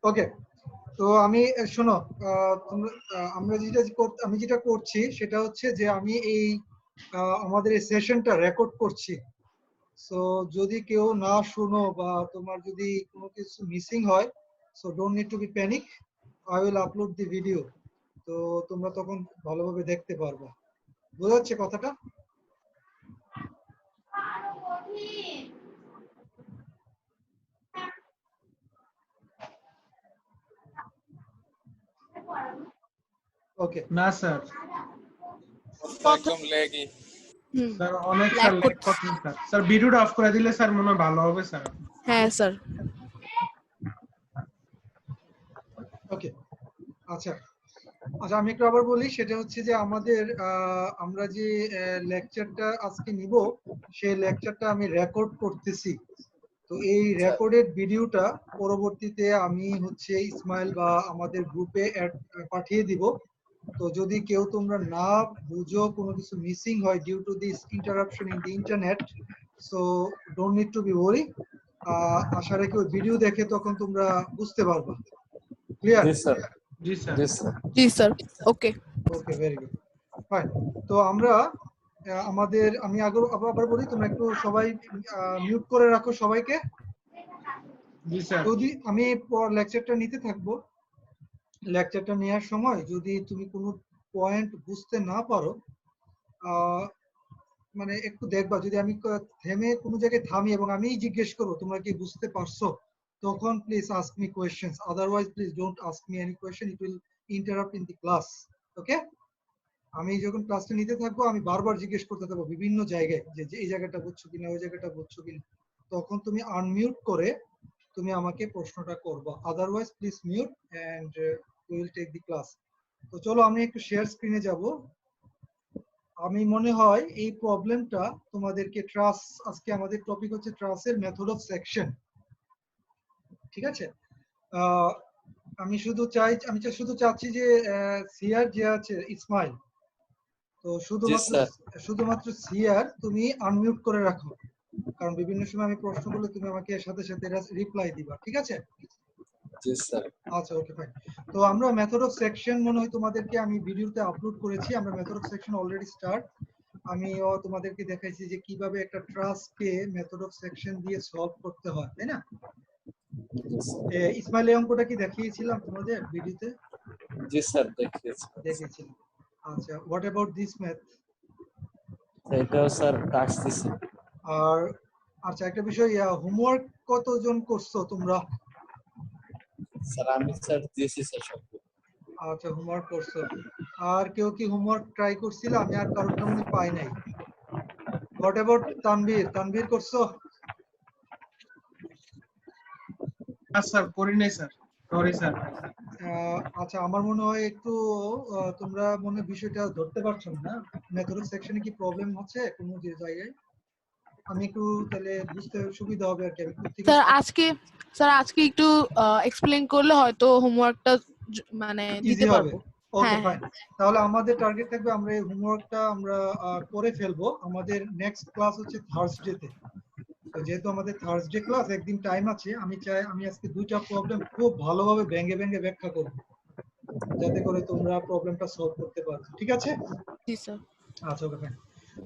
ওকে, তো আমি শোনো, আমি যেটা করছি সেটা হচ্ছে যে আমি এই আমাদের এই সেশনটা রেকর্ড করছি। সো যদি কেউ না শুনো বা তোমার যদি কোনো কিছু মিসিং হয়, so don't need to be panic, I will upload the video. তো তোমরা তখন ভালোভাবে দেখতে পারবে। বোঝা যাচ্ছে কথাটা? ওকে না স্যার, একদম ল্যাগি। স্যার অনেক স্যার ল্যাগ করছেন স্যার। স্যার ভিডিওটা অফ করে দিলে স্যার মনে হয় ভালো হবে স্যার। হ্যাঁ স্যার। ওকে, আচ্ছা আচ্ছা, আমি একটু আবার বলি, সেটা হচ্ছে যে আমাদের আমরা যে লেকচারটা আজকে নিব, সেই লেকচারটা আমি রেকর্ড করতেছি। তো এই রেকর্ডেড ভিডিওটা পরবর্তীতে আমি হচ্ছে ইসমাইল বা আমাদের গ্রুপে পাঠিয়ে দিব। তো যদি কেউ তোমরা না বুঝো, কোনো কিছু মিসিং হয় due to this interruption in the internet, so don't need to be worry. আশা রাখি ওই ভিডিও দেখে তখন তোমরা বুঝতে পারবা। ক্লিয়ার? জি স্যার। জি স্যার। জি স্যার। জি sir. Okay okay, very good, fine. তো আমরা আমাদের, আমি আবার বলি, তোমরা একটু সবাই মিউট করে রাখো সবাইকে। জি স্যার। যদি আমি লেকচারটা নিতে থাকবো, লেকচারটা নেওয়ার সময় যদি তুমি কোনো পয়েন্ট বুঝতে না পারো, মানে একটু দেখবা, যদি আমি থেমে কোনো জায়গায় থামি এবং আমি জিজ্ঞেস করবো তোমরা কি বুঝতে পারছো, তখন please ask me questions, otherwise please don't ask me any question, it will interrupt in the class. Okay? আমি যখন ক্লাসটা নিতে থাকবো আমি বারবার জিজ্ঞেস করতে থাকবো বিভিন্ন জায়গায় যে এই জায়গাটা বুঝছো কিনা, ওই জায়গাটা বুঝছো কিনা। তখন তুমি আনমিউট করে তুমি আমাকে প্রশ্নটা করবা, otherwise please mute and we will take the class. তো চলো আমি একটু শেয়ার স্ক্রিনে যাব। আমি মনে হয় এই প্রবলেমটা তোমাদেরকে ট্রাস, আজকে আমাদের টপিক হচ্ছে ট্রাসের মেথড অফ সেকশন। ঠিক আছে? আমি শুধু চাচ্ছি যে সিআর যে আছে ইসমাইল, তো শুধুমাত্র সিআর তুমি আনমিউট করে রাখো, কারণ বিভিন্ন সময় আমি প্রশ্ন করলে তুমি আমাকে সাথে সাথে রিপ্লাই দিবা। ঠিক আছে? জি স্যার। আচ্ছা, ওকে, ফাইন। তো আমরা মেথড অফ সেকশন মনে হয় তোমাদেরকে আমি ভিডিওতে আপলোড করেছি। আমরা method of section already start, আমিও তোমাদেরকে দেখাইছি যে কিভাবে একটা ট্রাসকে মেথড অফ সেকশন দিয়ে সলভ করতে হয়, তাই না? ইসমাইল, এই অঙ্কটা কি দেখিয়েছিলাম তোমাদের ভিডিওতে? জি স্যার, দেখিয়েছিলাম। আচ্ছা, হোয়াট অ্যাবাউট দিস ম্যাথ? এটাও স্যার টাস্ক দিছি। আর আচ্ছা, একটা বিষয়, হোমওয়ার্ক কতজন করছো তোমরা? স্যার আমি স্যার দিয়েছি স্যার সব। আচ্ছা, হোমওয়ার্ক করছো। আর কেউ কি হোমওয়ার্ক ট্রাই করছিল? আমি আর কারোরটা মনে পাই নাই। What about Tanvir? তানভীর করছো? স্যার করি নাই স্যার, সরি স্যার। আচ্ছা, আমার মনে হয় একটু তোমরা মনে বিষয়টা ধরতে পারছো না। মেথড অফ সেকশনে কি প্রবলেম হচ্ছে কোনো যে জায়গায়? আমি একটু তাহলে বুঝতে সুবিধা হবে আর কি। আমি প্রত্যেকটা স্যার আজকে একটু এক্সপ্লেইন করলে হয়তো হোমওয়ার্কটা মানে দিতে পারবো। ওকে, ফাইন। তাহলে আমাদের টার্গেট থাকবে আমরা এই হোমওয়ার্কটা আমরা করে ফেলবো। আমাদের নেক্সট ক্লাস হচ্ছে থার্সডেতে। তো যেহেতু আমাদের থার্সডে ক্লাস, একদিন টাইম আছে, আমি আজকে দুইটা প্রবলেম খুব ভালোভাবে ভেঙে ভেঙে ব্যাখ্যা করব, যাতে করে তোমরা প্রবলেমটা সলভ করতে পারো। ঠিক আছে? জি স্যার। আচ্ছা, ওকে, ফাইন।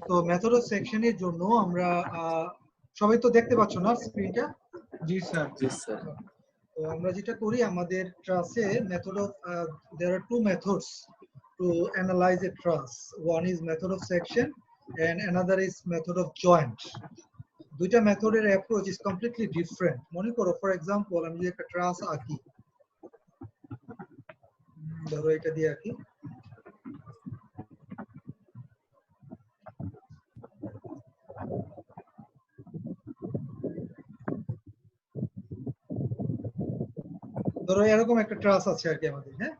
তো মেথড অফ সেকশনের জন্য আমরা সবাই তো দেখতে পাচ্ছ না স্ক্রিনটা? জি স্যার। জি স্যার। তো আমরা যেটা করি, আমাদের ট্রাসে method of there are two methods to analyze a truss. One is method of section and another is method of joint. দুইটা মেথডের অ্যাপ্রোচ ইজ কমপ্লিটলি ডিফারেন্ট। মনে করো, ফর এক্সাম্পল, আমি যদি একটা ট্রাস আঁকি, ধরো এটা দিয়ে আঁকি, ধরো এরকম একটা ট্রাস আছে আর কি আমাদের। হ্যাঁ,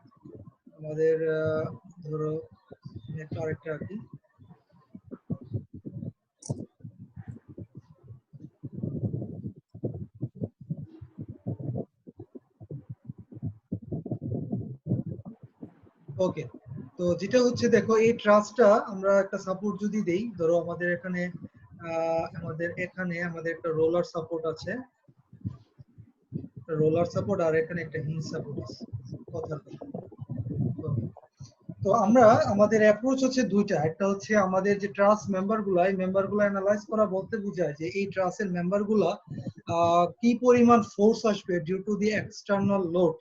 আমাদের ধরো একটা আরেকটা আঁকি, ওকে। তো যেটা হচ্ছে দেখো এই ট্রাসটা আমরা একটা সাপোর্ট যদি দেই, ধরো আমাদের এখানে আমাদের একটা রোলার সাপোর্ট আছে, রোলার সাপোর্ট, আর এখানে একটা হিঞ্জ সাপোর্ট আছে কথার কথা। তো আমরা আমাদের অ্যাপ্রোচ হচ্ছে দুইটা, একটা হচ্ছে আমাদের যে ট্রাস মেম্বারগুলো, এই মেম্বারগুলো অ্যানালাইজ করা বলতে বোঝায় যে এই ট্রাসের মেম্বারগুলো কি পরিমাণ ফোর্স আসবে due to the external load.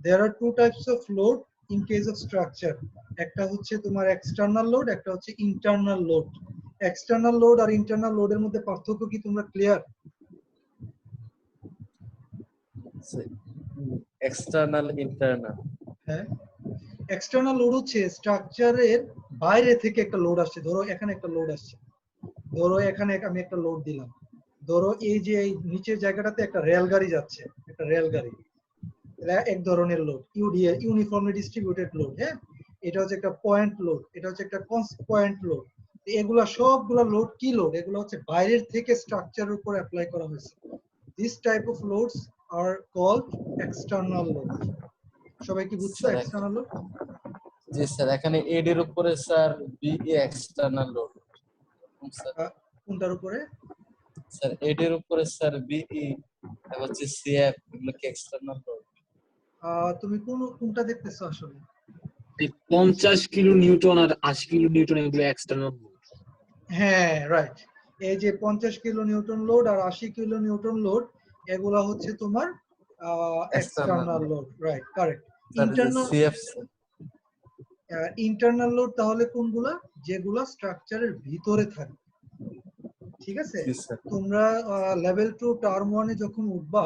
There are two types of load in case of structure, একটা হচ্ছে তোমার এক্সটার্নাল লোড, একটা হচ্ছে ইন্টারনাল লোড। এক্সটার্নাল লোড আর ইন্টারনাল লোডের মধ্যে পার্থক্য কি তোমরা ক্লিয়ার? External internal. হ্যাঁ, এক্সটার্নাল লোড হচ্ছে স্ট্রাকচারের বাইরে থেকে একটা লোড আসছে, ধরো এখানে একটা লোড আসছে, ধরো এখানে আমি একটা লোড দিলাম, ধরো এই যে এই নিচের জায়গাটাতে একটা রেল গাড়ি যাচ্ছে, একটা রেল গাড়ি, এটা এক ধরনের load, UDL uniformly distributed load. হ্যাঁ, এটা হচ্ছে একটা পয়েন্ট লোড, এটা হচ্ছে একটা পয়েন্ট লোড। এগুলা সবগুলা লোড কি লোড? এগুলো হচ্ছে বাইরের থেকে স্ট্রাকচারের উপর অ্যাপ্লাই করা হয়েছে। This type of loads are called external load. সবাই কি বুঝছো স্যার, এক্সটার্নাল লোড? জি স্যার, এখানে এড এর উপরে স্যার বিই এক্সটার্নাল লোড। স্যার, কোনটার উপরে? স্যার এড এর উপরে স্যার বিই, তারপর হচ্ছে সিএফ, এগুলো কি এক্সটার্নাল লোড? তুমি কোনটা দেখতেছো আসলে? 50 কিলো নিউটন আর 80 কিলো নিউটন এগুলো এক্সটার্নাল। হ্যাঁ, রাইট। এই যে 50 কিলো নিউটন লোড আর 80 কিলো নিউটন লোড, এগুলা হচ্ছে তোমার external load. Right, correct. Internal CF internal load তাহলে কোনগুলা? যেগুলা স্ট্রাকচারের ভিতরে থাকে। ঠিক আছে, জি স্যার। তোমরা লেভেল 2 টার্ম 1 এ যখন উঠবা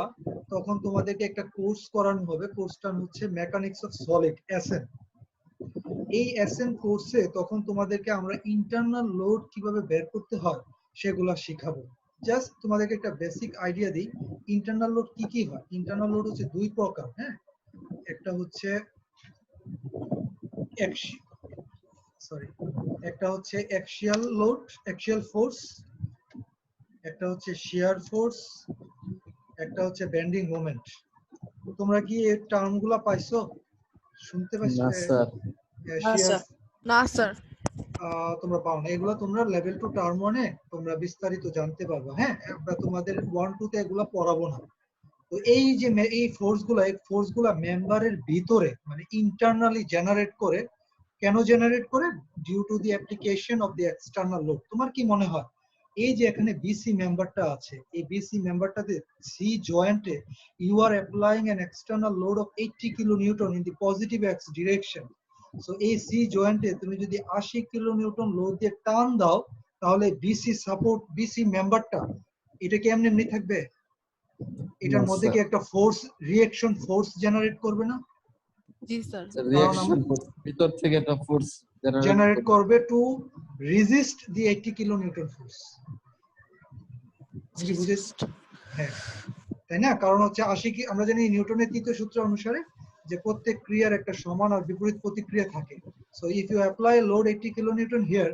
তখন তোমাদেরকে একটা কোর্স করানো হবে, কোর্সটা হচ্ছে মেকানিক্স অফ সলিড, এসএন। এই এসএন কোর্সে তখন তোমাদেরকে আমরা ইন্টারনাল লোড কিভাবে বের করতে হয় সেগুলা শিখাবো। জাস্ট তোমাদেরকে একটা বেসিক আইডিয়া দিই, ইন্টারনাল লোড কি কি হয়। ইন্টারনাল লোড হচ্ছে দুই প্রকার। হ্যাঁ, একটা হচ্ছে অ্যাক্সিয়াল লোড, অ্যাক্সিয়াল ফোর্স, একটা হচ্ছে শিয়ার ফোর্স, একটা হচ্ছে বেন্ডিং মোমেন্ট। তোমরা কি এই টার্মগুলো পাইছো, শুনতে পাইছো? না স্যার। না স্যার। তোমরা পাও না এগুলো, তোমরা লেভেল 2 টার্ম 1 এ তোমরা বিস্তারিত জানতে পারবে। হ্যাঁ, আমরা তোমাদের 1 2 তে এগুলো পড়াবো না। তো এই যে এই ফোর্সগুলো মেম্বারের ভিতরে মানে ইন্টারনালি জেনারেট করে। কেন জেনারেট করে? Due to the application of the external load. তোমার কি মনে হয় এই যে এখানে বিসি মেম্বারটা আছে, এই বিসি মেম্বারটাতে সি জয়েন্টে you are applying an external load of 80 kilo newton in the positive X direction. So এই সি জয়েন্টে তুমি যদি 80 কিলো নিউটন লোড দিয়ে টান দাও, তাহলে বিসি সাপোর্ট, বিসি মেম্বারটা এটা কি এমনি থাকবে? এটার মধ্যে কি একটা ফোর্স, রিঅ্যাকশন ফোর্স জেনারেট করবে না? জি স্যার। রিঅ্যাকশন ভিতর থেকে একটা ফোর্স জেনারেট করবে টু রেজিস্ট দি 80 কিলো নিউটন ফোর্স। কি বুঝেছ? হ্যাঁ, তাই না? কারণ হচ্ছে 80 কি আমরা জানি নিউটনের তৃতীয় সূত্র অনুসারে যে প্রত্যেক ক্রিয়ার একটা সমান আর বিপরীত প্রতিক্রিয়া থাকে। So if you apply load 80 kilo newton here,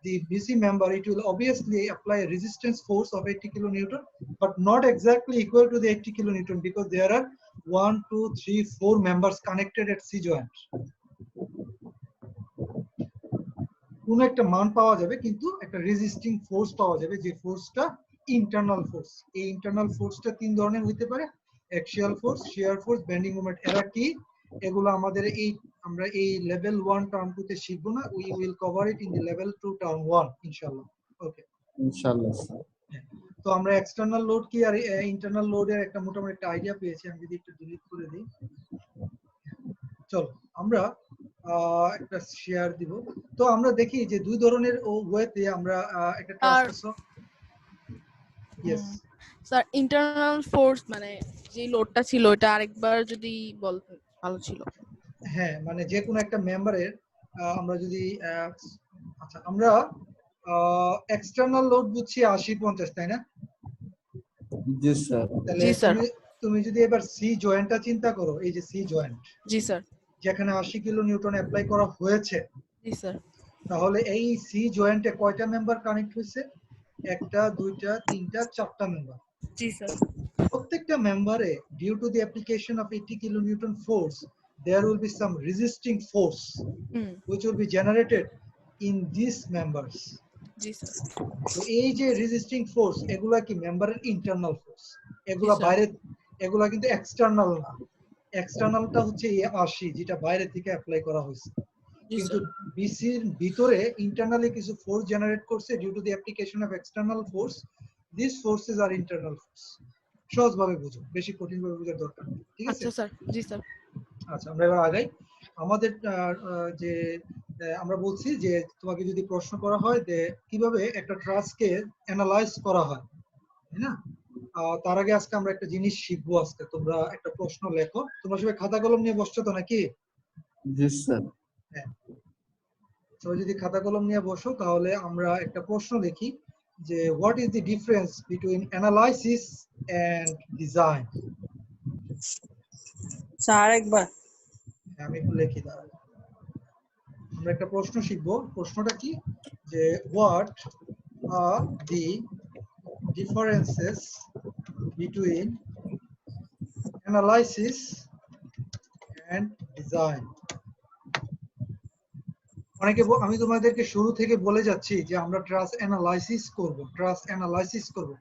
the BC member, it will obviously apply a resistance force of 80 kilonewton, but not exactly equal to the 80 kilonewton because there are 1 2 3 4 members connected at C joint. কোন একটা মান পাওয়া যাবে কিন্তু একটা resisting force পাওয়া যাবে, যে ফোর্সটা ইন্টারনাল ফোর্স। এই ইন্টারনাল ফোর্সটা তিন ধরনের হইতে পারে, axial force, shear force, bending moment. এরা কি? এগুলো আমাদের আমরা এই লেভেল 1 টার্ম 2 তে শিখবো না, we will cover it in the level 2 term 1 ইনশাআল্লাহ। ওকে, ইনশাআল্লাহ। তো আমরা এক্সটার্নাল লোড কি আর ইন্টারনাল লোডের একটা মোটামুটি একটা আইডিয়া পেয়েছি। আমি যদি একটু ডিলিট করে দিই, চলো আমরা একটা শেয়ার দিব। তো আমরা দেখি যে দুই ধরনের ওয়েতে আমরা একটা transfer. Yes sir, internal force মানে যে লোডটা ছিল এটা আরেকবার যদি বলতেন ভালো ছিল। হ্যাঁ, মানে যে কোনো একটা মেম্বারের আমরা যদি আচ্ছা, আমরা এক্সটার্নাল লোড বুঝছি 80 50, তাই না? জি স্যার। জি স্যার। তুমি যদি এবার সি জয়েন্টটা চিন্তা করো, এই যে সি জয়েন্ট, জি স্যার। যেখানে 80 কিলো নিউটন অ্যাপ্লাই করা হয়েছে, জি স্যার। তাহলে এই সি জয়েন্টে কয়টা মেম্বার কানেক্ট হয়েছে? একটা, দুইটা, তিনটা, চারটা মেম্বার। জি স্যার। প্রত্যেকটা মেম্বারে due to the application of 80 kilo newton force, there will be some resisting force hmm which will be generated in these members. জি স্যার তো এই যে রেজিস্টিং ফোর্স এগুলা কি মেম্বারের ইন্টারনাল ফোর্স, এগুলা জি, স্যার। বাইরে, এগুলা কিন্তু এক্সটার্নাল না। এক্সটার্নালটা হচ্ছে এই 80 যেটা বাইরে থেকে অ্যাপ্লাই করা হয়েছে, জি কিন্তু স্যার বিসির ভিতরে ইন্টারনালি কিছু ফোর্স জেনারেট করছে due to the application of external force. This forces are internal force. সহজভাবে বুঝো, বেশি কঠিন ভাবে বোঝার দরকার নেই, ঠিক আছে? আচ্ছা স্যার জি স্যার আচ্ছা, আমরা এবার আগাই। আমাদের যে আমরা বলছি যে তোমাকে যদি প্রশ্ন করা হয় যে কিভাবে একটা ট্রাস্টকে অ্যানালাইজ করা হয়, তাই না? তার আগে আজকে আমরা একটা জিনিস শিখবো। আজকে তোমরা একটা প্রশ্ন লেখো। তোমরা সবাই খাতা কলম নিয়ে বসছো তো নাকি? জি স্যার। হ্যাঁ, সবাই যদি খাতা কলম নিয়ে বসো তাহলে আমরা একটা প্রশ্ন লিখি যে what is the difference between analysis and design. Sir একবার আমি একটু লিখি দাঁড়াও। আমরা একটা প্রশ্ন শিখবো। প্রশ্নটা কি যে what are the differences between analysis and design. অনেকে আমি তোমাদেরকে শুরু থেকে বলে যাচ্ছি যে আমরা ট্রাস্ট অ্যানালাইসিস করব, ট্রাস্ট অ্যানালাইসিস করব।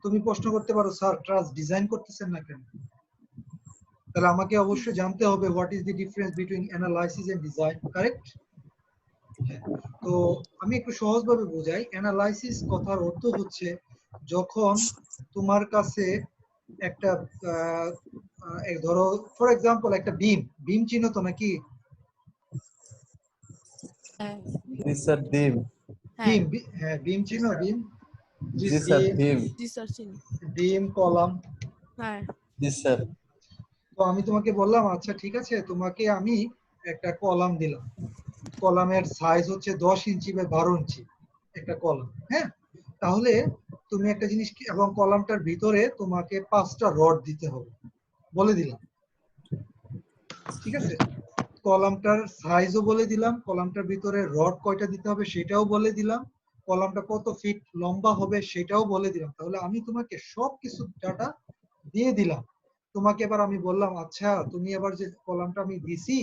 তুমি প্রশ্ন করতে পারো স্যার ট্রাস্ট ডিজাইন করতেছেন না কেন? তাহলে আমাকে অবশ্যই জানতে হবে what is the difference between analysis and design, correct? তো আমি একটু সহজভাবে বোঝাই। অ্যানালাইসিস কথার অর্থ হচ্ছে যখন তোমার কাছে একটা ধরো ফর এক্সাম্পল একটা বিম চিনো তো নাকি? হ্যাঁ জি স্যার ডিম। হ্যাঁ হ্যাঁ বিম চিনো? বিম, জি স্যার ডিম। জি স্যার চিনি বিম কলাম। হ্যাঁ জি স্যার। তো আমি তোমাকে বললাম আচ্ছা ঠিক আছে, তোমাকে আমি একটা কলাম দিলাম। কলামের সাইজ হচ্ছে 10 ইঞ্চি বাই 12 ইঞ্চি একটা কলাম। হ্যাঁ, তাহলে তুমি একটা জিনিস এবং কলামটার ভিতরে তোমাকে 5টা রড দিতে হবে, বলে দিলাম, ঠিক আছে? কলামটার সাইজও বলে দিলাম, কলামটার ভিতরে রড কয়টা দিতে হবে সেটাও বলে দিলাম, কলামটা কত ফিট লম্বা হবে সেটাও বলে দিলাম। তাহলে আমি তোমাকে সবকিছু ডাটা দিয়ে দিলাম। তোমাকে এবার আমি বললাম আচ্ছা তুমি এবার যে কলামটা আমি দিছি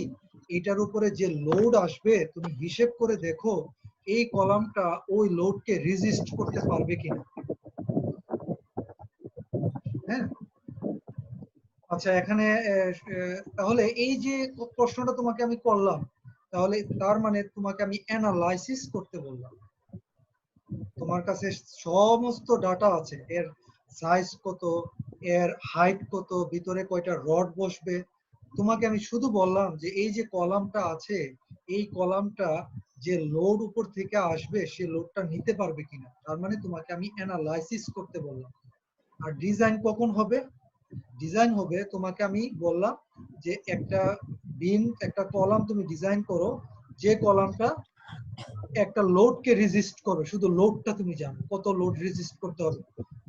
এটার উপরে যে লোড আসবে তুমি হিসেব করে দেখো এই কলামটা ওই লোডকে রেজিস্ট করতে পারবে কিনা। হ্যাঁ, আচ্ছা এখানে তাহলে এই যে প্রশ্নটা তোমাকে আমি করলাম, তাহলে তার মানে তোমাকে আমি অ্যানালাইসিস করতে বললাম। তোমার কাছে সমস্ত ডাটা আছে, এর সাইজ কত, এর হাইট কত, ভিতরে কয়টা রড বসবে। তোমাকে আমি শুধু বললাম যে এই যে কলামটা আছে এই কলামটা যে লোড উপর থেকে আসবে সে লোডটা নিতে পারবে কিনা। তার মানে তোমাকে আমি অ্যানালাইসিস করতে বললাম। আর ডিজাইন কখন হবে? ডিজাইন হবে তোমাকে আমি বললাম যে একটা বিম একটা কলাম তুমি ডিজাইন করো যে কলামটা একটা লোডকে রেজিস্ট করবে, শুধু লোডটা তুমি জানো কত লোড রেজিস্ট করতে হবে।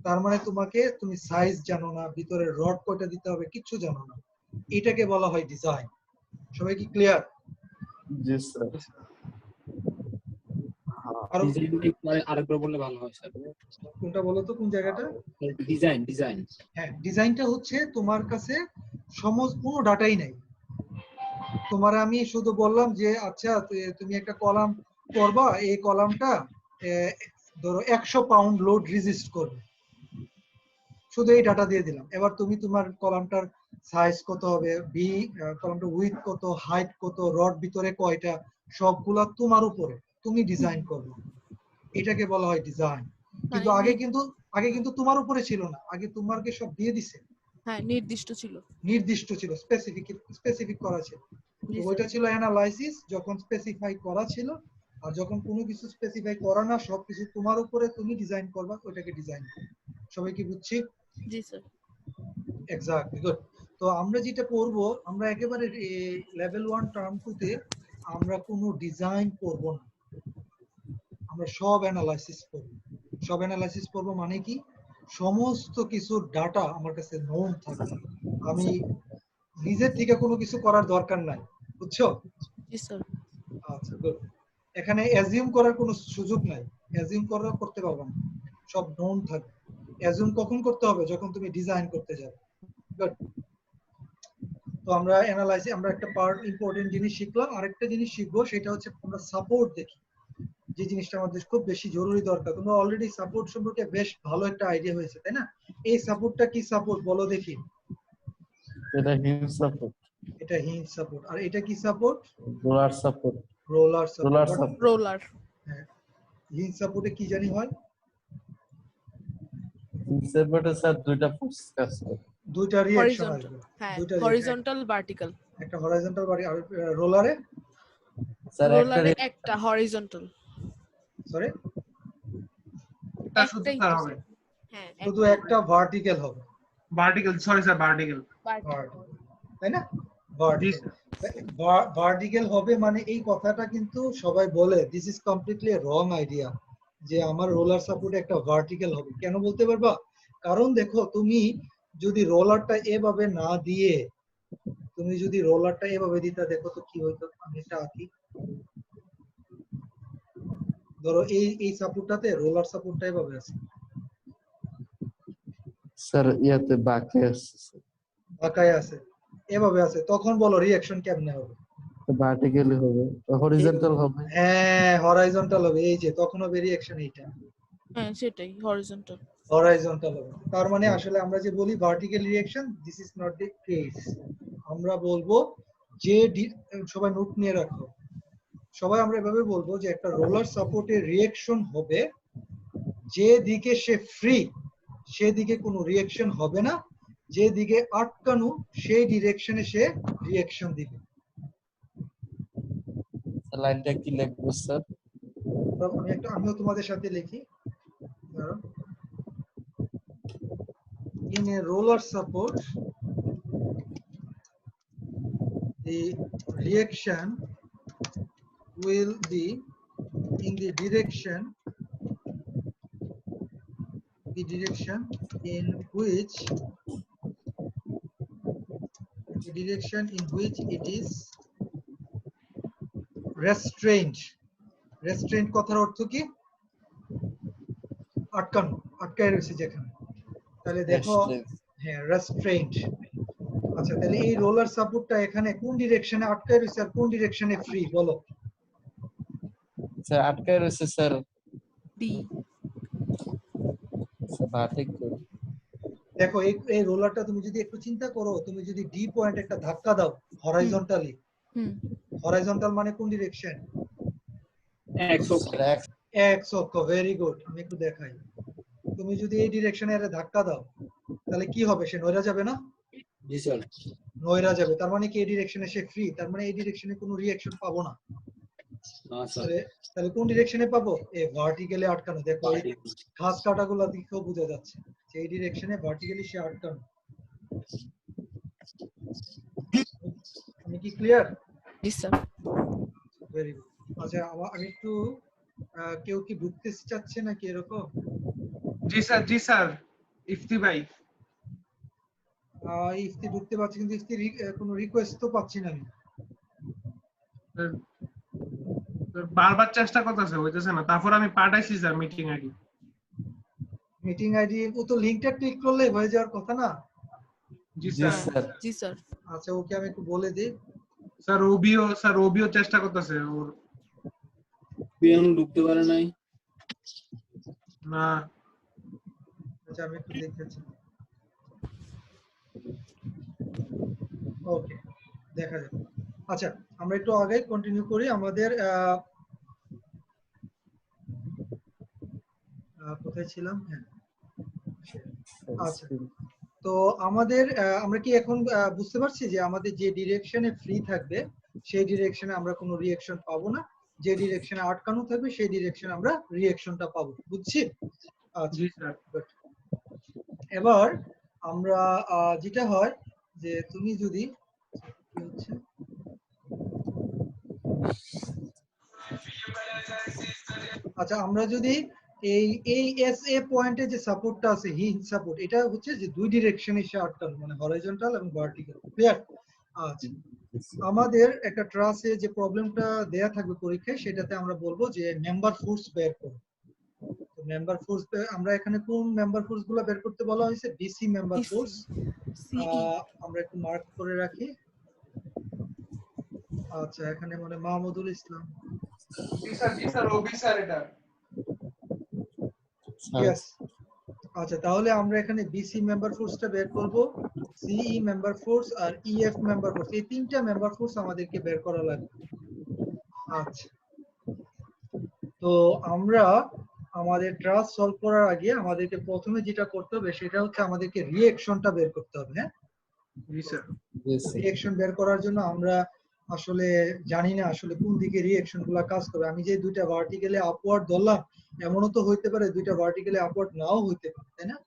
তার মানে তুমি সাইজ জানো না, ভিতরে রড কয়টা দিতে হবে কিচ্ছু জানো না, এটাকে বলা হয় ডিজাইন। সবাই কি ক্লিয়ার? জি স্যার। আর আরেকবার বললে ভালো হয় স্যার। কোনটা বলো তো, কোন জায়গাটা? ডিজাইন। হ্যাঁ, ডিজাইনটা হচ্ছে তোমার কাছে সমস্ত কোনো ডাটাই নাই। তোমার আমি শুধু বললাম যে আচ্ছা তুমি একটা কলাম করবা, এই কলামটা ধরো 100 পাউন্ড লোড রেজিস্ট করবে, শুধু এই ডাটা দিয়ে দিলাম। এবার তুমি তোমার কলামটার সাইজ কত হবে, কলামটা উইথ কত, হাইট কত, রড ভিতরে কয়টা, সবগুলা তোমার উপরে, তুমি ডিজাইন করবে। এটাকে বলা হয় ডিজাইন। কিন্তু আগে কিন্তু তোমার উপরে ছিল না, আগে তোমাকে সব দিয়ে দিছে। হ্যাঁ নির্দিষ্ট ছিল নির্দিষ্ট ছিল, স্পেসিফিক করা ছিল। জি তো স্যার ওইটা ছিল অ্যানালাইসিস, যখন স্পেসিফাই করা ছিল। আর যখন কোনো কিছু স্পেসিফাই করা না, সবকিছু তোমার উপরে, তুমি ডিজাইন করবা, ওইটাকে ডিজাইন। সবাই কি বুঝছি? জি স্যার এক্স্যাক্টলি, গুড। তো আমরা যেটা করব, আমরা একেবারে লেভেল 1 টার্ম 2 তে আমরা কোনো ডিজাইন করব না, আমরা সব অ্যানালাইসিস করব। সব অ্যানালাইসিস করব মানে কি, সমস্ত কিছুর ডাটা আমার কাছে নোন থাকবে, আমি নিজের থেকে কোনো কিছু করার দরকার নাই, বুঝছো? জি স্যার আচ্ছা, গুড। এখানে অ্যাজিউম করার কোনো সুযোগ নাই, অ্যাজিউম করতে পারবে না, সব নোন থাকবে। অ্যাজিউম কখন করতে হবে? যখন তুমি ডিজাইন করতে যাবে। গুড। তো আমরা অ্যানালাইসিস আমরা একটা পার্ট ইম্পর্টেন্ট জিনিস শিখলাম, আরেকটা জিনিস শিখবো সেটা হচ্ছে আমরা সাপোর্ট দেখি, যে জিনিসটা আমাদের খুব বেশি জরুরি দরকার। তোমরা অলরেডি সাপোর্ট সম্পর্কে বেশ ভালো একটা আইডিয়া হয়েছে, তাই না? এই সাপোর্টটা কি সাপোর্ট বলো দেখি? এটা হিঞ্জ সাপোর্ট, এটা হিঞ্জ সাপোর্ট। আর এটা কি support? Roller support. Roller roller support. Support. Roller. হ্যাঁ, হিঞ্জ সাপোর্টে কি জানি হয়? হিঞ্জ সাপোর্টে স্যার দুইটা ফোর্স কাজ করে। দুইটা রিঅ্যাকশন হরিজন্টাল, আসবে। হ্যাঁ দুইটা reaction, হরিজন্টাল ভার্টিক্যাল। একটা হরাইজন্টাল বাড়ি আর রোলারে স্যার একটা রোলারে একটা হরিজন্টাল, সরি এটা শুধু একটাই স্যার তো হবে স্যার। হ্যাঁ শুধু একটা ভার্টিক্যাল হবে, vertical, sorry sir vertical. vertical, তাই না? জি ভার্টিক্যাল, ভার্টিক্যাল হবে মানে এই কথাটা কিন্তু সবাই বলে this is completely wrong idea যে আমার রোলার সাপোর্টে একটা ভার্টিক্যাল হবে। কেন বলতে পারবা? কারণ দেখো তুমি যদি রোলারটা এভাবে না দিয়ে তুমি যদি রোলারটা এভাবে দিতা, দেখো তো কি হইতো। আমি এটা আঁকি, ধরো এই সাপোর্টটাতে রোলার সাপোর্টটা এভাবে আছে, স্যার ইয়াতে বাকি আছে, বাঁকায় আছে, এভাবে আছে, তখন বলো রিঅ্যাকশন কেমনে হবে? ভার্টিক্যালি হবে, হরিজন্টাল হবে। হ্যাঁ, হরাইজন্টাল হবে। এই যে তখন হবে রিঅ্যাকশন এইটা হ্যাঁ সেটাই হরিজন্টাল। হরাইজন্টাল হবে। তার মানে আসলে আমরা যে বলি vertical reaction, this is not the case. আমরা বলবো যে সবাই নোট নিয়ে রাখো, সবাই আমরা এভাবে বলবো যে একটা রোলার সাপোর্টের রিঅ্যাকশন হবে যে দিকে সে ফ্রি সেদিকে কোনো রিঅ্যাকশন হবে না, যে দিকে আটকানো সেই ডিরেকশনে সে রিঅ্যাকশন দিবে। লাইনটা কি লিখবো স্যার? আমিও তোমাদের সাথে লিখি। In a roller support, the reaction will be in the direction in which it is restrained. Restrained কথার অর্থ কি? আটকানো, আটকায় রয়েছে যেখানে। তাহলে দেখো, হ্যাঁ restrained। আচ্ছা, তাহলে এই রোলার সাপোর্টটা এখানে কোন ডিরেকশনে আটকায় রয়েছে আর কোন ডিরেকশনে ফ্রি বলো? স্যার আটকায় রয়েছে স্যার ডি। ভার্টিক্যাল। দেখো এই রোলারটা তুমি যদি একটু চিন্তা করো, তুমি যদি ডি পয়েন্ট একটা ধাক্কা দাও হরাইজন্টালি, হরাইজন্টাল মানে কোন ডিরেকশন? এক্স অক্ষ। Very good. আমি একটু দেখাই, তুমি যদি এই ডিরেকশনে এর ধাক্কা দাও তাহলে কি হবে? সে নইরা যাবে না? জি স্যার। নইরা যাবে। তার মানে কি এই ডিরেকশনে সে ফ্রি, তার মানে এই ডিরেকশনে কোনো রিঅ্যাকশন পাবো না। তাহলে কোন ডিরেকশনে পাবো? এই ভার্টিক্যালি আটকানো। দেখো এই ঘাস কাটাগুলো দেখেও বোঝা যাচ্ছে যে এই ডিরেকশনে ভার্টিক্যালি সে আটকানো। আমি কি ক্লিয়ার? জি স্যার। Very good. আচ্ছা, আমি একটু কেউ কি ঢুকতে চাচ্ছে নাকি এরকম? জি স্যার ইফতি ভাই। ইফতি ঢুকতে পারছি, কিন্তু ইফতি কোনো রিকোয়েস্ট তো পাচ্ছি না আমি। বারবার চেষ্টা করতেছে, হইতেছে না। তারপর আমি পাঠাইছি sir meeting ID. Meeting ID ও তো লিংকটা ক্লিক করলে হয়ে যাওয়ার কথা না? জি জি স্যার। স্যার। জি স্যার। আচ্ছা, ওকে আমি একটু বলে দিই। স্যার ওবিও চেষ্টা করতেছে, ওর পিয়ানো ঢুকতে পারে নাই না। আচ্ছা, আমি একটু দেখতেছি। ওকে, দেখা যাবে। আচ্ছা, আমরা একটু আগে কন্টিনিউ করি আমাদের কোথায় ছিলাম? হ্যাঁ, আচ্ছা। তো আমাদের আমরা কি এখন বুঝতে পারছি যে আমাদের যে ডিরেকশনে ফ্রি থাকবে সেই ডিরেকশনে আমরা কোনো রিঅ্যাকশন পাবো না, যে ডিরেকশনে আটকানো থাকবে সেই ডিরেকশনে আমরা রিঅ্যাকশনটা পাবো। বুঝছি? আচ্ছা, জি স্যার। এবার আমরা যেটা হয় যে তুমি যদি কি হচ্ছে, আচ্ছা আমরা যদি এই এস এ পয়েন্টে যে সাপোর্টটা আছে হিঞ্জ সাপোর্ট, এটা হচ্ছে যে দুই ডিরেকশনে সে আটকানো, মানে হরাইজন্টাল এবং ভার্টিক্যাল। ক্লিয়ার? আচ্ছা, আমাদের একটা ট্রাসে যে প্রবলেমটা দেয়া থাকবে পরীক্ষায়, সেটাতে আমরা বলবো যে মেম্বার ফোর্স বের করো। তো মেম্বার ফোর্স আমরা এখানে কোন মেম্বার ফোর্স গুলো বের করতে বলা হয়েছে? DC member force. আমরা একটু মার্ক করে রাখি। আচ্ছা এখানে মানে মাহমুদুল ইসলাম। জি স্যার ওবি স্যার এটা। ইয়েস। আচ্ছা তাহলে আমরা এখানে বিসি মেম্বার ফোর্সটা বের করব, সিই মেম্বার ফোর্স আর ইএফ মেম্বার ফোর্স, এই তিনটা মেম্বার ফোর্স আমাদেরকে বের করা লাগবে। আচ্ছা তো আমরা আমাদের ট্রাস্ট সলভ করার আগে আমাদেরকে প্রথমে যেটা করতে হবে সেটা হচ্ছে আমাদেরকে রিঅ্যাকশনটা বের করতে হবে। হ্যাঁ, জি স্যার। জি স্যার। রিঅ্যাকশন বের করার জন্য আমরা আসলে জানি না আসলে কোন দিকে রিঅ্যাকশন গুলা কাজ করবে। আমি যে দুইটা ভার্টিক্যালি আপওয়ার্ড ধরলাম, এমনও তো হইতে পারে দুইটা ভার্টিক্যালি আপওয়ার্ড নাও হইতে পারে, তাই না?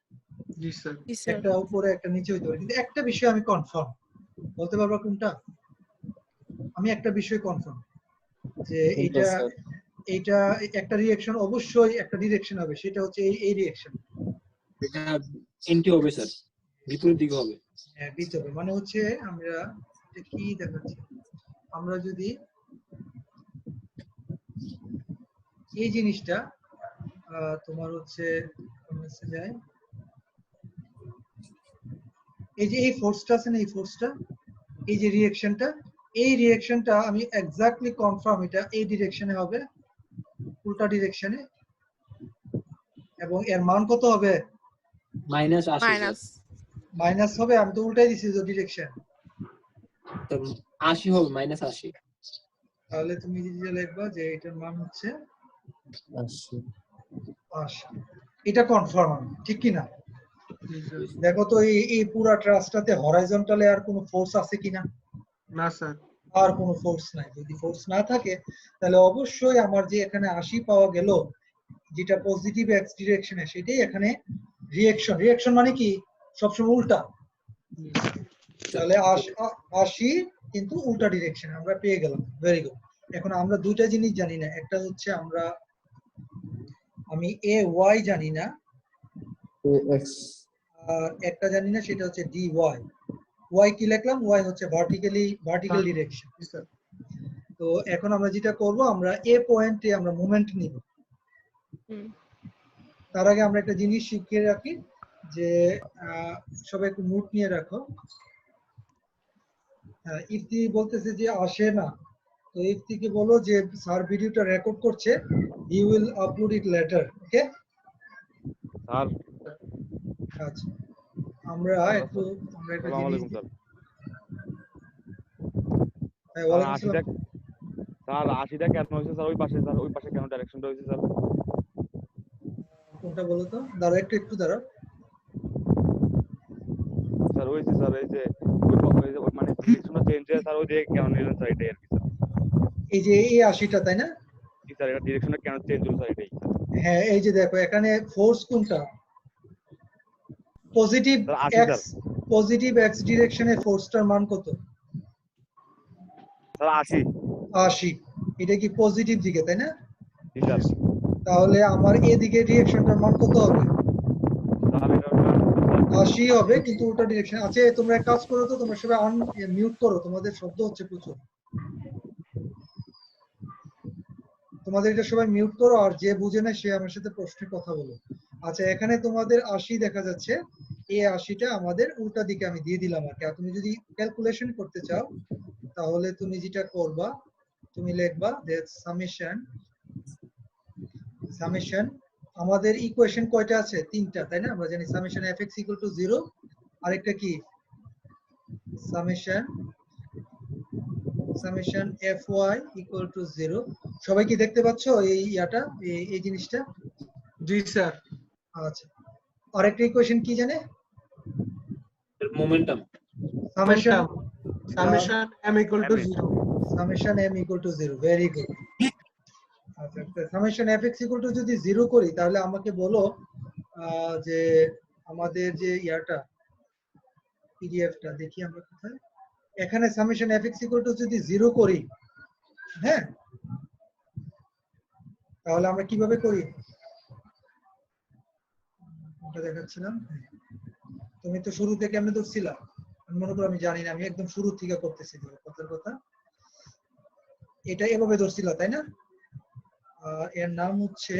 জি স্যার। জি স্যার। একটা উপরে একটা নিচে হইতে পারে, কিন্তু একটা বিষয় আমি কনফার্ম, বলতে পারবা কোনটা? আমি একটা বিষয় কনফার্ম যে কোনটা এটা স্যার? এইটা একটা রিঅ্যাকশন অবশ্যই একটা ডিরেকশন হবে, সেটা হচ্ছে এই রিঅ্যাকশন। এটা এন্টি হবে স্যার, বিপরীত দিকে হবে। হ্যাঁ ভিতরে মানে হচ্ছে আমরা এটা কি দেখাচ্ছি, আমরা যদি এই জিনিসটা তোমার হচ্ছে যায়, এই যে এই ফোর্সটা আছে না, এই ফোর্সটা, এই যে রিঅ্যাকশনটা, এই রিঅ্যাকশনটা আমি এক্স্যাক্টলি কনফার্ম এটা এই ডিরেকশনে হবে, উল্টা ডিরেকশনে, এবং এর মান কত হবে? -80 স্যার। মাইনাস। মাইনাস হবে, আমি তো উল্টাই দিছি যে ডিরেকশন। তো 80 হবে, -80। তাহলে তুমি যেটা লিখবা যে এটার মান হচ্ছে 80। 80। এটা কনফার্ম আমি, ঠিক কি না? জি স্যার। দেখো তো এই পুরো ট্রাস্টটাতে হরাইজন্টালে আর কোনো ফোর্স আছে কিনা? না স্যার। আর কোনো ফোর্স নাই। যদি ফোর্স না থাকে তাহলে অবশ্যই আমার যে এখানে 80 পাওয়া গেল, যেটা পজিটিভ এক্স ডিরেকশনে, সেটাই এখানে রিঅ্যাকশন। রিঅ্যাকশন মানে কি? সবসময় উল্টা। তাহলে 80 কিন্তু উল্টা ডিরেকশন আমরা পেয়ে গেলাম। Very good. এখন আমরা দুইটা জিনিস জানি না, একটা হচ্ছে আমি এ ওয়াই জানি না, এক্স। আর একটা জানি না সেটা হচ্ছে ডি ওয়াই। ওয়াই কি লিখলাম? ওয়াই হচ্ছে ভার্টিক্যাল ডিরেকশন। জি স্যার। তো এখন আমরা যেটা করব, আমরা এ পয়েন্টে আমরা মোমেন্ট নিব। হুম। তার আগে আমরা একটা জিনিস শিখিয়ে রাখি যে সবাই একটু নোট নিয়ে রাখো। ইফতি বলতেছে যে আসে না, তো ইফতিকে বলো যে স্যার ভিডিওটা রেকর্ড করছে, he will upload it later. Okay sir আচ্ছা আমরা একটা আসসালামু জিনিস আলাইকুম স্যার। হ্যাঁ, স্যার ওয়ালাইকুম আসসালাম। 80টা স্যার 80টা কেন হয়েছে স্যার? ওই পাশে স্যার, ওই পাশে কেন ডাইরেকশনটা হয়েছে স্যার? কোনটা বলো তো? দাঁড়াও একটু দাঁড়াও। স্যার হয়েছে স্যার, এই যে ওই মানে ডিরেকশনটা চেঞ্জ হয়ে স্যার ওই দিকে কেন নিলেন স্যার? এটাই আর কি স্যার। এই যে এই 80টা, তাই না? জি স্যার, এটা ডিরেকশনটা কেন চেঞ্জ হলো স্যার? এটাই হ্যাঁ এই যে দেখো এখানে ফোর্স কোনটা? Positive sir 80 x, sir. Positive x ডিরেকশনে ফোর্সটার মান কত? স্যার 80। 80। এটা কি পজিটিভ দিকে, তাই না? জি স্যার। তাহলে আমার এদিকে রিঅ্যাকশনটার মান কত হবে? স্যার এটা 80 হবে, কিন্তু উল্টা ডিরেকশন। আচ্ছা তোমরা এক কাজ করো তো, তোমরা সবাই মিউট করো, তোমাদের শব্দ হচ্ছে প্রচুর। তোমাদের এটা সবাই মিউট করো, আর যে বুঝে না সে আমার সাথে প্রশ্নে কথা বলো। আচ্ছা এখানে তোমাদের 80 দেখা যাচ্ছে, এই 80টা আমাদের উল্টা দিকে আমি দিয়ে দিলাম আর কি। আর তুমি যদি ক্যালকুলেশন করতে চাও তাহলে তুমি যেটা করবা, তুমি লিখবা যে সামেশন আমাদের ইকুয়েশন কয়টা আছে? তিনটা, তাই না? আমরা জানি সামেশন fx ইকুয়াল টু 0, আরেকটা কি সামেশন fy ইকুয়াল টু 0। সবাই কি দেখতে পাচ্ছো এই ইয়াটা, এই জিনিসটা? জি স্যার। আচ্ছা আরেকটা ইকুয়েশন কি জানে? Momentum. Summation summation m equal to 0। Summation m equal to 0। Very good. আচ্ছা সামেশন fx ইকুয়াল টু যদি 0 করি তাহলে আমাকে বলো যে আমাদের যে ইয়াটা পিডিএফটা দেখি আমরা কোথায়, এখানে সামেশন fx ইকুয়াল টু যদি 0 করি, হ্যাঁ, তাহলে আমরা কিভাবে করি ওটা দেখাচ্ছিলাম। তুমি তো শুরু থেকে কেমনে ধরছিলা? আমি মনে করো আমি জানি না, আমি একদম শুরু থেকে করতেছি। কথার কথা এটা এভাবে ধরছিলা, তাই না? এর নাম হচ্ছে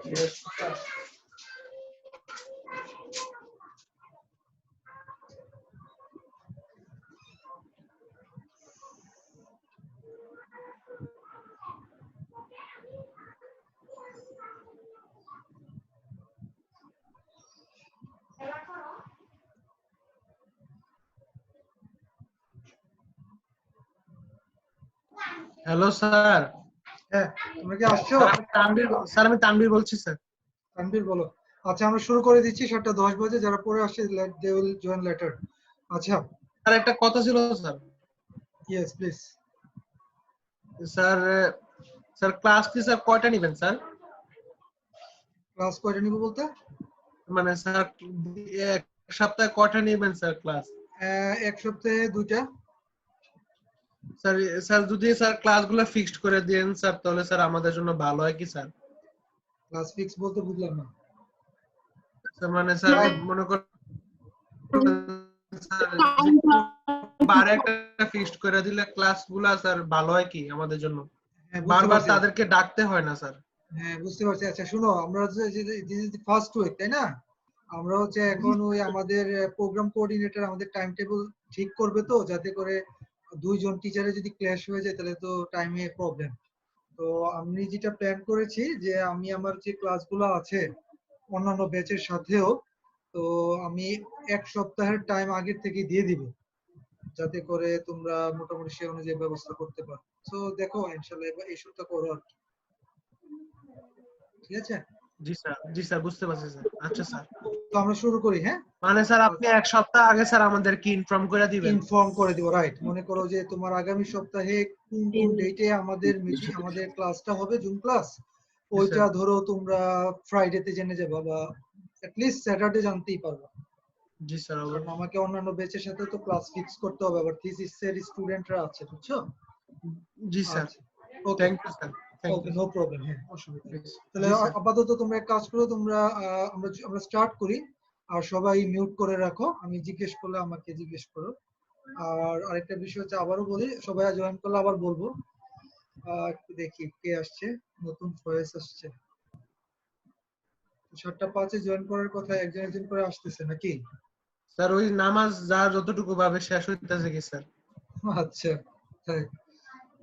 হ্যালো স্যার। হ্যাঁ, তোমরা কি আসছো? স্যার আমি তানভীর বলছি স্যার। তানভীর বলো। আচ্ছা, আমরা শুরু করে দিচ্ছি 7:10 বাজে। যারা পরে আসছে they will join later. আচ্ছা, স্যার একটা কথা ছিল sir. yes please. Sir sir class কি স্যার কয়টা নেবেন স্যার? ক্লাস কয়টা নিব বলতে? মানে স্যার এক সপ্তাহে কয়টা নেবেন স্যার ক্লাস? এক সপ্তাহে 2টা। স্যার স্যার যদি স্যার ক্লাসগুলো ফিক্সড করে দেন স্যার তাহলে স্যার আমাদের জন্য ভালো হয় কি স্যার? ক্লাস ফিক্স বলতে বুঝলাম না। স্যার মানে স্যার মনে করেন স্যার বারে একটা ফিক্সড করে দিলে ক্লাসগুলো স্যার ভালো হয় কি আমাদের জন্য? হ্যাঁ, বুঝতে বারবার পারছি। তাদেরকে ডাকতে হয় না স্যার। হ্যাঁ, বুঝতে পারছি। আচ্ছা শুনো, আমরা this is the first week, তাই না? আমরা হচ্ছে এখন ওই আমাদের প্রোগ্রাম কোঅর্ডিনেটর আমাদের টাইম টেবিল ঠিক করবে, তো যাতে করে দুইজন টিচারে যদি ক্ল্যাশ হয়ে যায় তাহলে তো টাইমে প্রবলেম। তো আমি যেটা প্ল্যান করেছি যে আমি আমার যে ক্লাসগুলো আছে অন্যান্য ব্যাচের সাথেও, তো আমি এক সপ্তাহের টাইম আগের থেকে দিয়ে দিব, যাতে করে তোমরা মোটামুটি সে অনুযায়ী ব্যবস্থা করতে পারো। তো দেখো ইনশাআল্লাহ এই সপ্তাহ করো আর কি। ঠিক আছে? জি স্যার বুঝতে পারছি স্যার। আচ্ছা স্যার। তো আমরা শুরু করি, হ্যাঁ? মানে স্যার আপনি এক সপ্তাহ আগে স্যার আমাদেরকে ইনফর্ম করে দিবেন। ইনফর্ম করে দিব, রাইট। মনে করো যে তোমার আগামী সপ্তাহে কোন কোন ডেটে আমাদের আমাদের ক্লাসটা হবে, জুম ক্লাস, ওইটা ধরো তোমরা ফ্রাইডেতে জেনে যাবে বা অ্যাটলিস্ট স্যাটারডে জানতেই পারবে। জি স্যার। কারণ আমাকে অন্যান্য ব্যাচের সাথে তো ক্লাস ফিক্স করতে হবে, আবার থিসিসের স্টুডেন্টরা আছে, বুঝছো? জি sir. Okay, thank you sir. Okay, no problem. হ্যাঁ, অসুবিধা নেই। তাহলে জি স্যার। আপাতত তোমরা এক কাজ করো, তোমরা আমরা স্টার্ট করি। আর সবাই মিউট করে রাখো, আমি জিজ্ঞেস করলে আমাকে জিজ্ঞেস করো। আর আরেকটা বিষয় হচ্ছে, আবারও বলি, সবাই জয়েন করলে আবার বলবো। একটু দেখি কে আসছে, নতুন ভয়েস আসছে। 7:05 জয়েন করার কথা, একজন একজন করে আসতেছে নাকি? স্যার ওই নামাজ যা যতটুকু ভাবে শেষ হইতেছে কি স্যার? আচ্ছা, তাই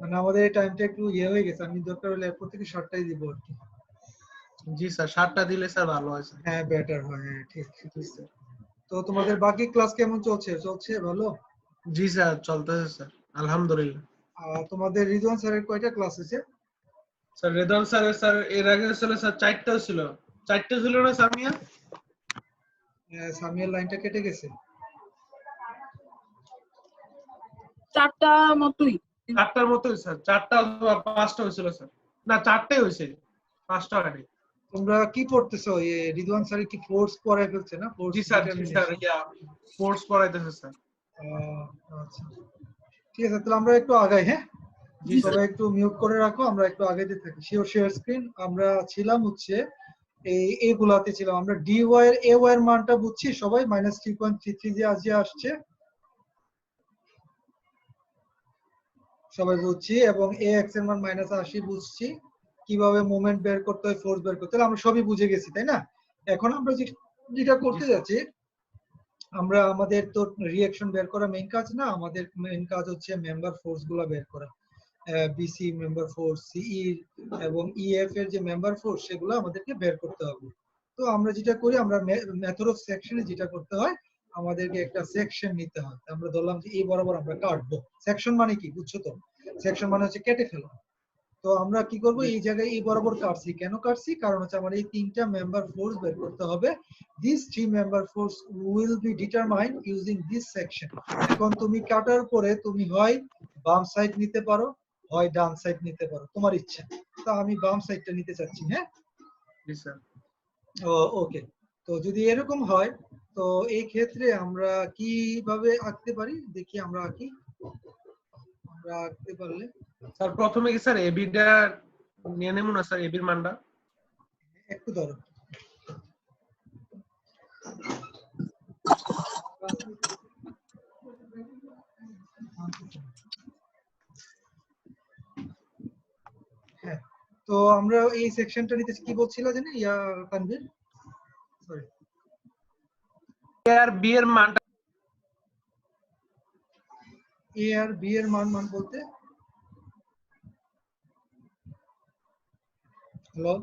মানে আমাদের এই টাইমটা একটু হয়ে গেছে। আমি দরকার হলে এরপর থেকে 7টাই দিব আর কি। জি স্যার 7টা দিলে স্যার ভালো হয় স্যার। হ্যাঁ, বেটার হয়। হ্যাঁ, ঠিক। জি স্যার। তো তোমাদের বাকি ক্লাস কেমন চলছে? চলছে ভালো? জি স্যার চলতেছে স্যার আলহামদুলিল্লাহ। তোমাদের রিদওয়ান স্যারের কয়টা ক্লাস আছে? স্যার রেদন স্যার এর আগে ছিল স্যার 4টাও ছিল। 4টে ছিল না সামিয়া? সামিয়ার লাইনটা কেটে গেছে। 4টা মতোই। 4টার মতোই স্যার। 4টা অথবা 5টা হয়েছিল স্যার। না 4টাই হয়েছে। 5টা হয়নি। তোমরা কি পড়তেছো? রিদওয়ান স্যার কি ফোর্স পড়ায় ফেলছে না? জি স্যার কোর্স পড়াইতেছে স্যার। আচ্ছা, ঠিক আছে, তাহলে আমরা একটু আগাই, হ্যাঁ? জি স্যার। সবাই একটু মিউট করে রাখো, আমরা একটু আগাইতে থাকি। Share screen. আমরা ছিলাম হচ্ছে এইগুলাতে ছিলাম। আমরা dy এর ay এর মানটা বুঝছি সবাই, -3.33 যে আজ আসছে সবাই বুঝছি, এবং ax এর মান -80 বুঝছি। কিভাবে মোমেন্ট বের করতে হয়, ফোর্স বের করতে হয়, আমরা সবই বুঝে গেছি, তাই না? এখন আমরা যেটা করতে যাচ্ছি, আমরা আমাদের তো রিঅ্যাকশন বের করা মেইন কাজ না, আমাদের মেইন কাজ হচ্ছে মেম্বার ফোর্স গুলা বের করা। বিসি মেম্বার ফোর্স, সিই এবং ইএফ এর যে মেম্বার ফোর্স, সেগুলো আমাদেরকে বের করতে হবে। তো আমরা যেটা করি, আমরা মেথড অফ সেকশনে যেটা করতে হয়, আমাদেরকে একটা সেকশন নিতে হয়। আমরা ধরলাম যে এই বরাবর আমরা কাটবো। সেকশন মানে কি বুঝছো তো? সেকশন মানে হচ্ছে কেটে ফেলা। তো আমরা কি করব, এই জায়গায় এই বরাবর কাটছি। কেন কাটছি? কারণ হচ্ছে আমার এই 3টা মেম্বার ফোর্স বের করতে হবে। This 3 member force will be determined using this section. এখন তুমি কাটার পরে তুমি হয় বাম সাইড নিতে পারো, হয় ডান সাইড নিতে পারো, তোমার ইচ্ছা। তো আমি বাম সাইডটা নিতে চাচ্ছি, হ্যাঁ? জি স্যার। ওকে। তো যদি এরকম হয়, তো এই ক্ষেত্রে আমরা কিভাবে আঁকতে পারি দেখি। আমরা আঁকি, আমরা আঁকতে পারলে স্যার প্রথমে কি স্যার এবিটা নিয়ে নেব না স্যার, এবির মানটা? একটু ধরো। হ্যাঁ, তো আমরা এই সেকশনটা নিতে কি বলছিলা জানি তানভীর সরি এ আর বি এর মানটা এ আর বি এর মান বলতে হ্যালো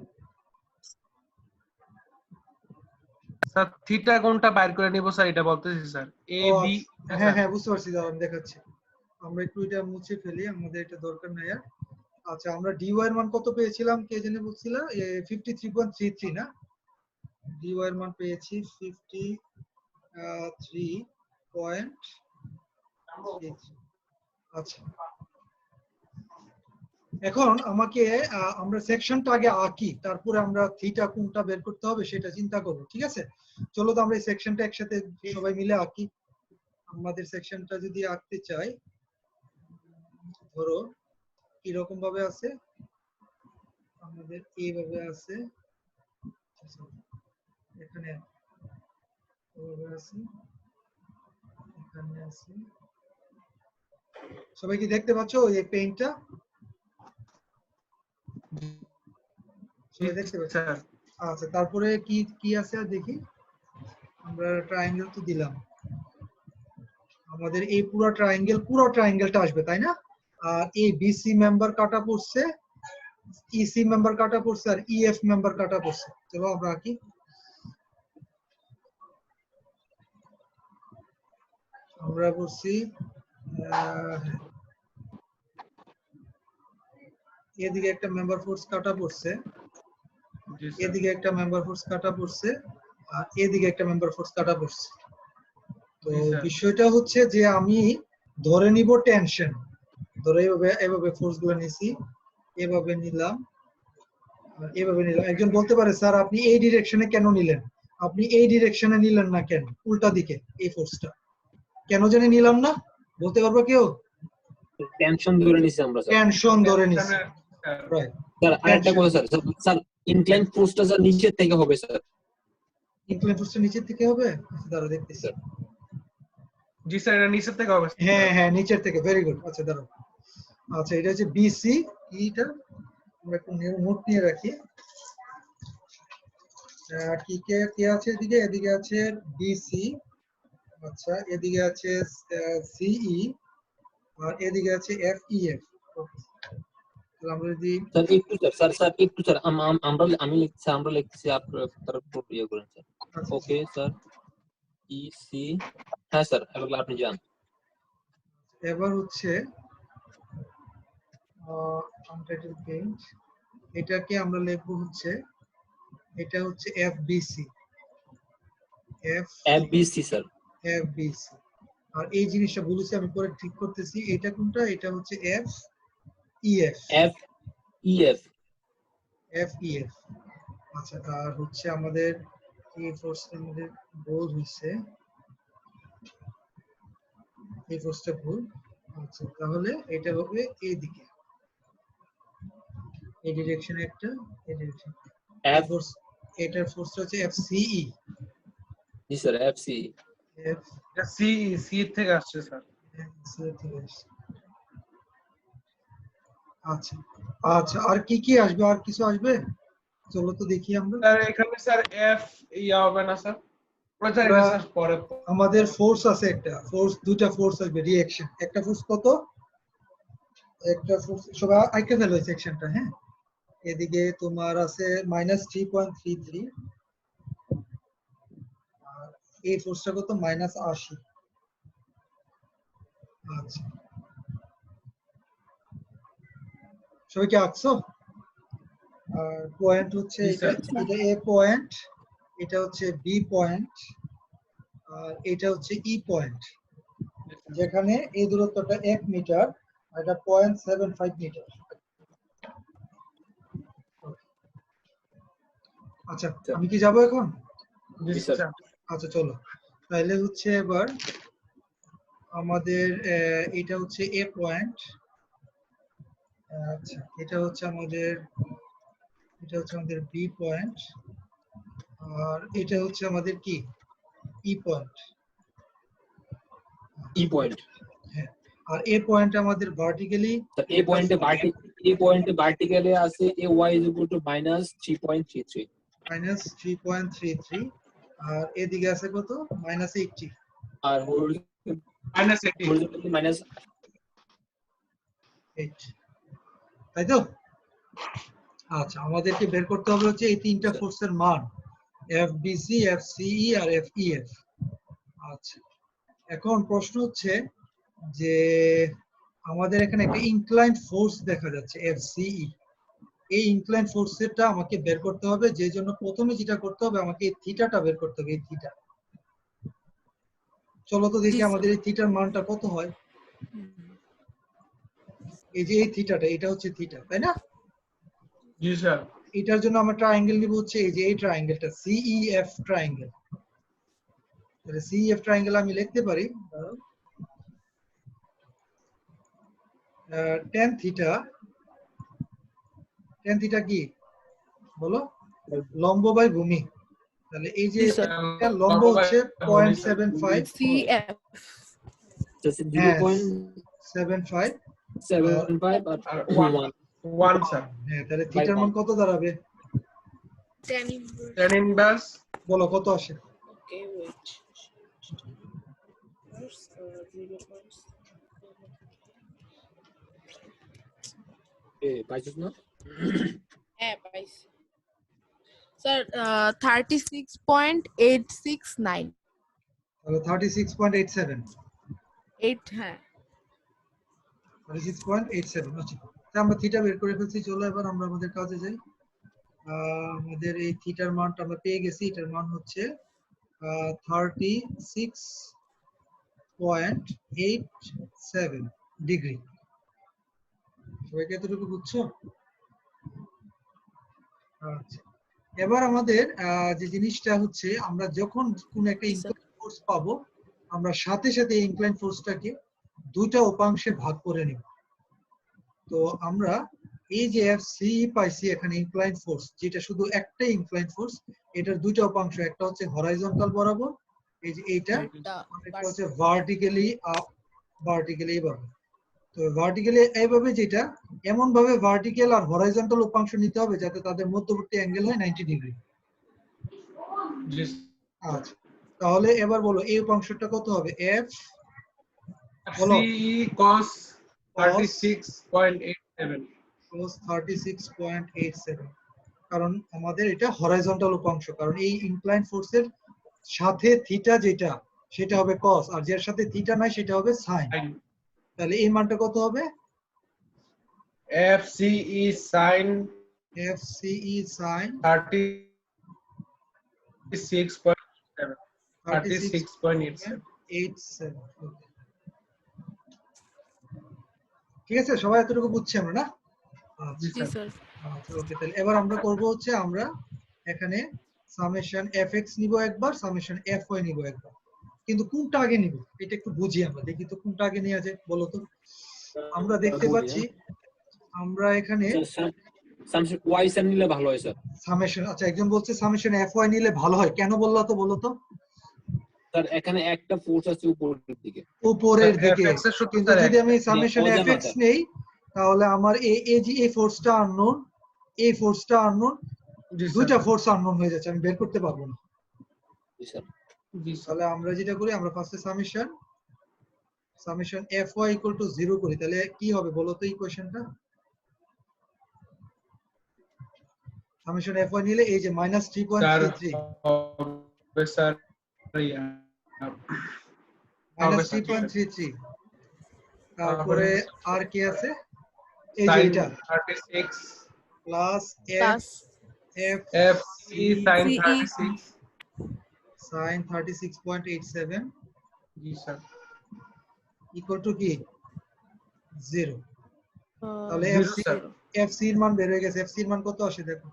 স্যার থিটা কোনটা বাইর করে নিব স্যার এটা বলতেছি স্যার এ বি হ্যাঁ হ্যাঁ বুঝতে পারছি দাঁড়ান দেখাচ্ছি আমরা একটু এটা মুছে ফেলি আমাদের এটা দরকার নাই আর আচ্ছা আমরা dy এর মান কত পেয়েছিলাম কে জেনে বলছিল 53.33 না dy এর মান পেয়েছি 53.33 আচ্ছা এখন আমাকে আমরা সেকশনটা আগে আঁকি তারপরে আমরা থিটা কোনটা বের করতে হবে সেটা চিন্তা করব ঠিক আছে চলো তো আমরা এই সেকশনটা একসাথে সবাই মিলে আঁকি আমাদের সেকশনটা যদি আঁকতে চাই ধরো কি রকম ভাবে আছে আমাদের এইভাবে আছে এখানে এইভাবে আছে এখানে আছে সবাই কি দেখতে পাচ্ছো এই পেইন্টটা সবাই দেখতে পাচ্ছো স্যার আচ্ছা তারপরে কি কি আছে আর দেখি আমরা ট্রায়াঙ্গেল তো দিলাম আমাদের এই পুরো ট্রায়াঙ্গেলটা আসবে তাই না আর এই বিসি মেম্বার কাটা পড়ছে ইসি মেম্বার কাটা পড়ছে আর ইএফ মেম্বার কাটা পড়ছে চলো আমরা আঁকি আমরা করছি এদিকে একটা মেম্বার ফোর্স কাটা পড়ছে এদিকে একটা মেম্বার ফোর্স কাটা পড়ছে আর এদিকে একটা মেম্বার ফোর্স কাটা পড়ছে তো বিষয়টা হচ্ছে যে আমি ধরে নিব টেনশন ধরে এভাবে ফোর্স গুলো নিছি এভাবে নিলাম এভাবে নিলাম একজন বলতে পারে স্যার আপনি এই ডিরেকশনে কেন নিলেন আপনি এই ডিরেকশনে নিলেন না কেন উল্টা দিকে এই ফোর্সটা কেন জানি নিলাম না বলতে পারবো কেউ টেনশন ধরে নিছি আমরা স্যার টেনশন ধরে নিছি রাইট স্যার আরেকটা কথা স্যার স্যার ইনক্লাইন ফোর্সটা স্যার নিচের থেকে হবে স্যার ইনক্লাইন ফোর্সটা নিচের থেকে হবে দাঁড়াও দেখতেছি জি স্যার এটা নিচের থেকে হবে হ্যাঁ হ্যাঁ নিচের থেকে ভেরি গুড আচ্ছা দাঁড়াও আচ্ছা এটা হচ্ছে বিসি এটা আমরা একটু নোট নিয়ে রাখি কি কে কে আছে এদিকে আছে বিসি আচ্ছা এদিকে আছে সিই আর এদিকে আছে এফইএফ তাহলে আমরা যদি স্যার একটু স্যার একটু স্যার আমি লিখছি আমরা লিখছি আপনারা পুরো ইয়ে করেন স্যার ওকে স্যার ইসি হ্যাঁ স্যার এবার আপনি যান এবার হচ্ছে আনটাইটেল পেইন্ট এটাকে আমরা লিখব হচ্ছে এটা হচ্ছে এফবিসি এফবিসি স্যার এফবিসি আর এই জিনিসটা বলেছি আমি পরে ঠিক করতেছি এটা কোনটা এটা হচ্ছে এফইএফ এফইএফ আচ্ছা আর হচ্ছে আমাদের এই ফোর্সের মধ্যে ভুল হইছে এই ফোর্সটা ভুল আচ্ছা তাহলে এটা হবে এইদিকে এই ডিরেকশনে একটা এই ডিরেকশন এফ ফোর্স এটার ফোর্সটা হচ্ছে এফসিই জি স্যার এফসি এফ এটা সি সি থেকে আসছে স্যার সি থেকে আসছে আচ্ছা আচ্ছা আর কি কি আসবে আর কিছু আসবে চলো তো দেখি আমরা স্যার এখানে স্যার এফ ইয়া হবে না স্যার ওটা স্যার পরে আমাদের ফোর্স আছে একটা ফোর্স দুইটা ফোর্স আসবে রিঅ্যাকশন একটা ফোর্স কত একটা ফোর্স সবাই আইকে ফেলো এই সেকশনটা হ্যাঁ এদিকে তোমার আছে -3.33 আর এই ফোর্সটা কত -80 আচ্ছা সবাই কি আঁকছো আর পয়েন্ট হচ্ছে এটা এ পয়েন্ট এটা হচ্ছে বি পয়েন্ট আর এটা হচ্ছে ই পয়েন্ট যেখানে এই দূরত্বটা 1 মিটার আর এটা 0.75 মিটার আচ্ছা আমি কি যাব এখন জি স্যার আচ্ছা চলো তাহলে হচ্ছে এবার আমাদের এটা হচ্ছে এ পয়েন্ট আচ্ছা এটা হচ্ছে আমাদের বি পয়েন্ট আর এটা হচ্ছে আমাদের কি ই পয়েন্ট ই পয়েন্ট হ্যাঁ আর এ পয়েন্ট আমাদের ভার্টিক্যালি স্যার এই পয়েন্টে এই পয়েন্টে ভার্টিক্যালি আছে ay is equal to -3.33 minus 3.33 আর এদিকে আছে কত মাইনাস 80 আর -80 হরিজন্টালি মাইনাস 8 তাই তো? আচ্ছা আমাদেরকে বের করতে হবে হচ্ছে এই তিনটা ফোর্সের মান FBC FCE আর FEF। আচ্ছা এখন প্রশ্ন হচ্ছে যে আমাদের এখানে একটা ইনক্লাইন্ড ফোর্স দেখা যাচ্ছে FCE। এই ইনক্লাইন্ড ফোর্সটা আমাকে বের করতে হবে, যে জন্য প্রথমে যেটা করতে হবে আমাকে এই থিটাটা বের করতে হবে, এই থিটা। চলো তো দেখি জি, স্যার। আমাদের এই থিটার মানটা কত হয়। এই যে এই থিটাটা, এটা হচ্ছে থিটা, তাই না? জি স্যার। এটার জন্য আমরা ট্রায়াঙ্গেল নিব হচ্ছে এই যে এই ট্রায়াঙ্গেলটা CEF ট্রায়াঙ্গেল। তাহলে CEF ট্রায়াঙ্গেল আমি লিখতে পারি tan থিটা কি বলো? লম্ব বাই ভূমি। তাহলে এই যে জি, স্যার। এটা লম্ব হচ্ছে 0.75 CF just হ্যাঁ 0.75 75 আর আর 1 1 স্যার। হ্যাঁ তাহলে থিটার মান কত দাঁড়াবে? tan inverse. tan inverse বলো কত আসে? Okay, wait. Inverse, 0. পাইছিস না হ্যাঁ পাইছি স্যার 36.869 তাহলে 36.87 8 হ্যাঁ 36.87 আচ্ছা তাহলে আমরা থিটা বের করে ফেলছি। চলো এবার আমরা আমাদের কাজে যাই। আমাদের এই থিটার মানটা আমরা পেয়ে গেছি, এটার মান হচ্ছে 36.87 ডিগ্রি। সবাইকে এতটুকু বুঝছো? আচ্ছা এবার আমাদের যে জিনিসটা হচ্ছে আমরা যখন কোন একটা ইনক্লাইন ফোর্স পাবো আমরা সাথে সাথে এই ইনক্লাইন ফোর্সটাকে দুইটা উপাংশে ভাগ করে নিব। তো আমরা এই যে FCE পাইছি এখানে ইনক্লাইন ফোর্স, যেটা শুধু একটা ইনক্লাইন ফোর্স, এটার দুইটা উপাংশ, একটা হচ্ছে হরাইজন্টাল বরাবর এই যে এইটা, একটা হচ্ছে ভার্টিক্যালি আপ ভার্টিক্যালি এইভাবে। তো ভার্টিক্যালি এইভাবে যেটা এমন ভাবে ভার্টিক্যাল আর হরাইজন্টাল উপাংশ নিতে হবে যাতে তাদের মধ্যবর্তী অ্যাঙ্গেল হয় 90 ডিগ্রি। জি আচ্ছা তাহলে এবার বলো এই উপাংশটা কত হবে? F বলো CE cos 36.87 cos 36.87 কারণ আমাদের এটা হরাইজন্টাল উপাংশ, কারণ এই ইনক্লাইন ফোর্সের সাথে থিটা যেটা সেটা হবে cos আর যার সাথে থিটা নাই সেটা হবে sin। তাহলে এই মানটা কত হবে? FCE sin FCE sin 36.87 36.87 87 ঠিক আছে সবাই এতটুকু বুঝছি আমরা না? জি জি স্যার। স্যার আচ্ছা ওকে তাহলে এবার আমরা করব হচ্ছে আমরা এখানে সামেশন fx নিব একবার, সামেশন fy নিব একবার, কিন্তু কোনটা আগে নিব এটা একটু বুঝি আমরা, দেখি তো কোনটা আগে নেওয়া যায় বলো তো। আমরা দেখতে পাচ্ছি আমরা এখানে সামসুং y সাম নিলে ভালো হয় স্যার। সামেশন, আচ্ছা একজন বলছে সামেশন fy নিলে ভালো হয়, কেন বললা তো বলো তো? স্যার এখানে একটা ফোর্স আছে উপরের দিকে উপরের দিকে, fx এর সূত্র কিন্তু স্যার যদি আমি একটা। সামেশন অজানা fx স্যার। নেই তাহলে আমার এই ফোর্সটা আননোন, এই ফোর্সটা আননোন, জি স্যার। দুইটা ফোর্স আননোন হয়ে যাচ্ছে, আমি বের করতে পারবো না। জি স্যার। জি স্যার। তাহলে আমরা যেটা করি আমরা ফার্স্টে সামেশন fy ইকুয়াল টু 0 করি, তাহলে কি হবে বলো তো ইকুয়েশনটা? সামেশন fy নিলে এই যে স্যার -3.33 হবে স্যার -3.33 তারপরে আর কি আছে এই যে sin এটা 36 plus plus f FCE sin 36 sin 36.87 G sir. Equal to কি 0। তাহলে Zero, sir. FC এর মান বের হয়ে গেছে। FC এর মান কত আসে দেখো?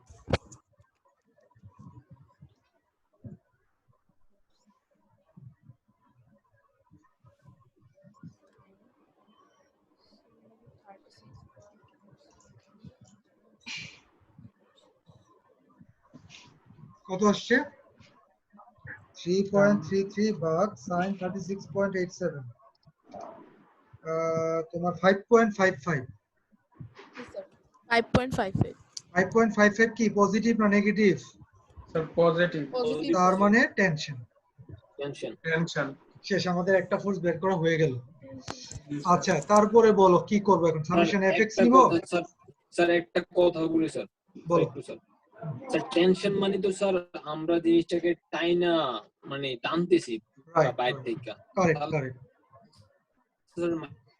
কত আসছে? 3.33 ভাগ sin 36.87 তোমার 5.55 5.58 5.58 কি পজিটিভ না নেগেটিভ? Sir positive. পজিটিভ তার মানে টেনশন। টেনশন। টেনশন। শেষ, আমাদের একটা ফোর্স বের করা হয়ে গেল। আচ্ছা তারপরে বলো কি করবো এখন? সামেশন এফএক্স নিব? স্যার একটা কথা বলি স্যার, বলো। একটু স্যার। স্যার টেনশন মানে তো স্যার আমরা জিনিসটাকে টাইনা মানে টানতেছি রাইট, বাইরে থেকে। Correct correct. স্যার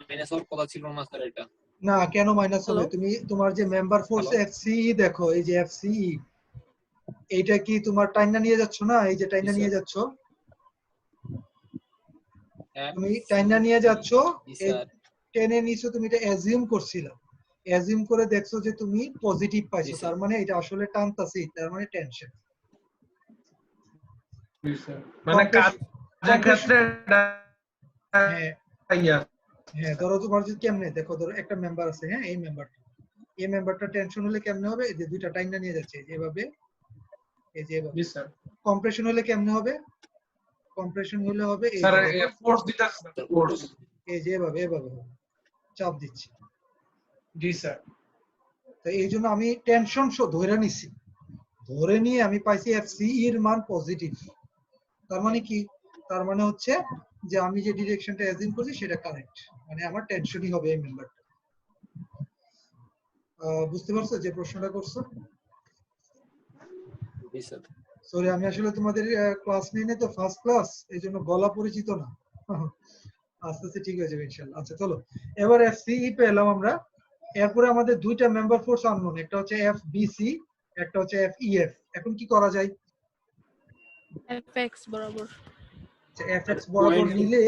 মাইনাস হওয়ার কথা ছিল না স্যার এটা। না কেন মাইনাস হবে? Hello? তুমি তোমার যে মেম্বার ফোর্স Hello? এফসিই দেখো, এই যে এফসিই, এইটা কি তোমার টাইনা নিয়ে যাচ্ছ না? এই যে টাইনা Yes, নিয়ে sir. যাচ্ছ, তুমি টাইনা নিয়ে যাচ্ছ, স্যার টেনে নিছো, তুমি এটা অ্যাজিউম করছিলা, অ্যাজিউম করে দেখছো যে তুমি পজিটিভ পাইছো, Yes, sir. তার মানে এটা আসলে টানতাছি, তার মানে টেনশন। জি স্যার, মানে কাজের ক্ষেত্রে হ্যাঁ ইয়া হ্যাঁ, ধরো তোমার যদি কেমনে দেখো, ধরো একটা মেম্বার আছে, হ্যাঁ এই মেম্বারটা টেনশন হলে কেমনে হবে? এই যে দুইটা টাইনা নিয়ে যাচ্ছে, এই যে এভাবে, এই যে এভাবে। জি স্যার। কম্প্রেশন হলে কেমনে হবে? কম্প্রেশন হলে হবে এই স্যার যে দেখো, ফোর্স দিতেছে স্যার, ফোর্স। এই যে এভাবে এভাবে হবে, চাপ দিচ্ছি। জি স্যার। তো এই জন্য আমি টেনশন ধরে নিছি, ধরে নিয়ে আমি পাইছি এফসিই এর মান পজিটিভ। তার মানে কি? তার মানে হচ্ছে যে আমি যে ডিরেকশনটা অ্যাজিউম করছি সেটা কারেক্ট, মানে আমার টেনশনই হবে এই মেম্বারটা। বুঝতে পারছো যে প্রশ্নটা করছো? জি স্যার। সরি, আমি আসলে তোমাদের ক্লাস 9 তো ফার্স্ট ক্লাস, এই জন্য গলা পরিচিত না। আস্তে আস্তে ঠিক হয়ে যাবে ইনশাআল্লাহ। আচ্ছা চলো, এবার এফসিই পেলাম আমরা। এরপরে আমাদের দুইটা মেম্বার ফোর্স আননোন, একটা হচ্ছে এফবিসি, একটা হচ্ছে এফইএফ। এখন কি করা যায়? fx বরাবর এফএক্স বরাবর Point- নিলে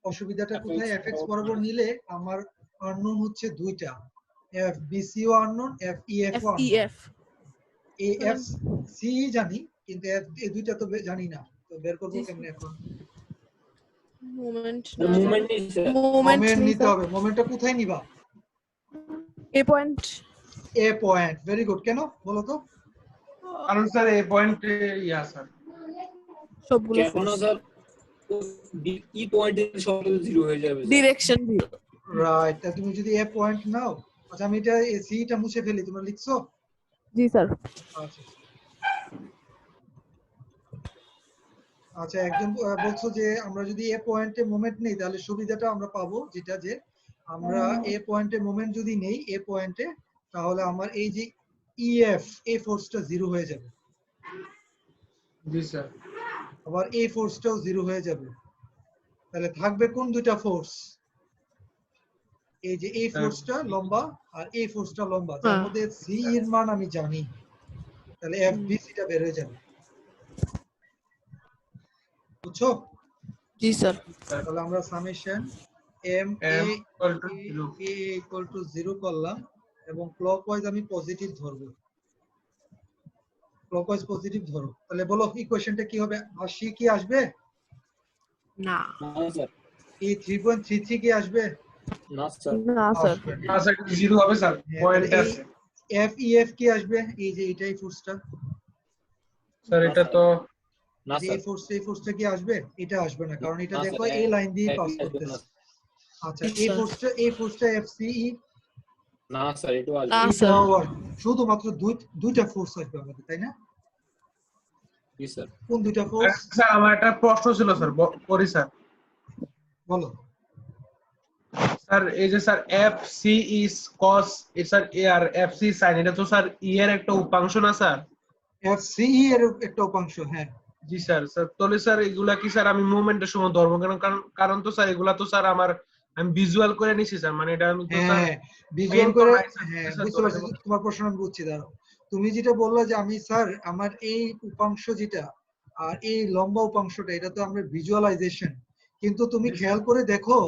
অসুবিধাটা কোথায়? FX এফএক্স বরাবর বরাবর নিলে আমার আননোন হচ্ছে দুইটা, এফবিসি ও আননোন, এফইএফ ও আননোন। fef এফসি জানি, কিন্তু এই দুইটা তো জানি না, তো বের করবো জি, কেমনে এখন? মোমেন্ট মুভমেন্ট নেই স্যার। মোমেন্ট নিতে হবে। মোমেন্টটা কোথায় নিবা? a point A point. Very good. কেন বলো তো? কারণ স্যার এই পয়েন্টে ইয়া স্যার, সবগুলো কেন স্যার ই পয়েন্টে সব জিরো হয়ে যাবে স্যার। ডিরেকশন রাইট, তা তুমি যদি এ পয়েন্ট নাও, আচ্ছা আমি এটা সিটা মুছে ফেলি, তোমরা লিখছো? জি স্যার আচ্ছা আচ্ছা, একজন বলছো যে আমরা যদি এ পয়েন্টে মোমেন্ট নেই তাহলে সুবিধাটা আমরা পাবো যেটা, যে আমরা এ পয়েন্টে মোমেন্ট যদি নেই এ পয়েন্টে, তাহলে আমার এই যে ইএফ, এই ফোর্সটা জিরো হয়ে যাবে, জি স্যার। আবার এই ফোর্সটাও জিরো হয়ে যাবে। তাহলে থাকবে কোন দুইটা ফোর্স? এই যে এই ফোর্সটা লম্বা আর এই ফোর্সটা লম্বা, যার হ্যাঁ। মধ্যে সি এর মান আমি জানি, তাহলে এফবিসি টা বের হয়ে যাবে। বুঝছো? জি স্যার তাহলে আমরা summation M M A equal to 0 equal to 0 করলাম, এবং ক্লকওয়াইজ আমি পজিটিভ ধরবো। ক্লকওয়াইজ পজিটিভ ধরো। তাহলে বলো ইকুয়েশনটা কি হবে? 80 কি আসবে? না না স্যার। এই 3.33 কি আসবে? না স্যার। না স্যার আসবে না। আচ্ছা 0 হবে স্যার, হ্যাঁ, পয়েন্ট তাহলে আছে এফইএফ কি আসবে? এই যে এটাই ফোর্সটা, স্যার। এটা তো না যে স্যার। এই ফোর্সটা কি আসবে? এটা আসবে না, কারণ এটা না দেখো স্যার, এই লাইন দিয়ে এটা পাস আসবে না। করতেছে। আচ্ছা আচ্ছা। এই ফোর্সটা এফসিই, না স্যার এটাও আসবে না না। স্যার শুধুমাত্র দুইটা ফোর্স আসবে আমাদের, তাই না? জি স্যার। কোন দুইটা ফোর্স? স্যার আমার একটা প্রশ্ন ছিল স্যার, করি স্যার। বলো। স্যার এই যে sir F C is cos, A sir A আর এফ সি সাইন, এটা তো স্যার ই এর একটা উপাংশ না স্যার? এফসিই এর একটা উপাংশ, হ্যাঁ। জি স্যার। স্যার তাহলে স্যার এগুলা কি স্যার আমি মুভমেন্টের সময় ধরবো? কারণ তো স্যার এগুলা তো স্যার আমার আমি ভিজুয়াল করে নিছি স্যার, মানে এটা আমি তো স্যার হ্যাঁ ভিজুয়াল main তো করে, নাই স্যার, হ্যাঁ স্যার বুঝতে পারছি, ধরে তোমার প্রশ্ন আমি বুঝছি। দাঁড়াও, তুমি যেটা বললে যে আমি স্যার আমার এই উপাংশ যেটা আর এই লম্বা উপাংশটা, এটা তো আমরা ভিজুয়ালাইজেশন, কিন্তু তুমি খেয়াল করে দেখো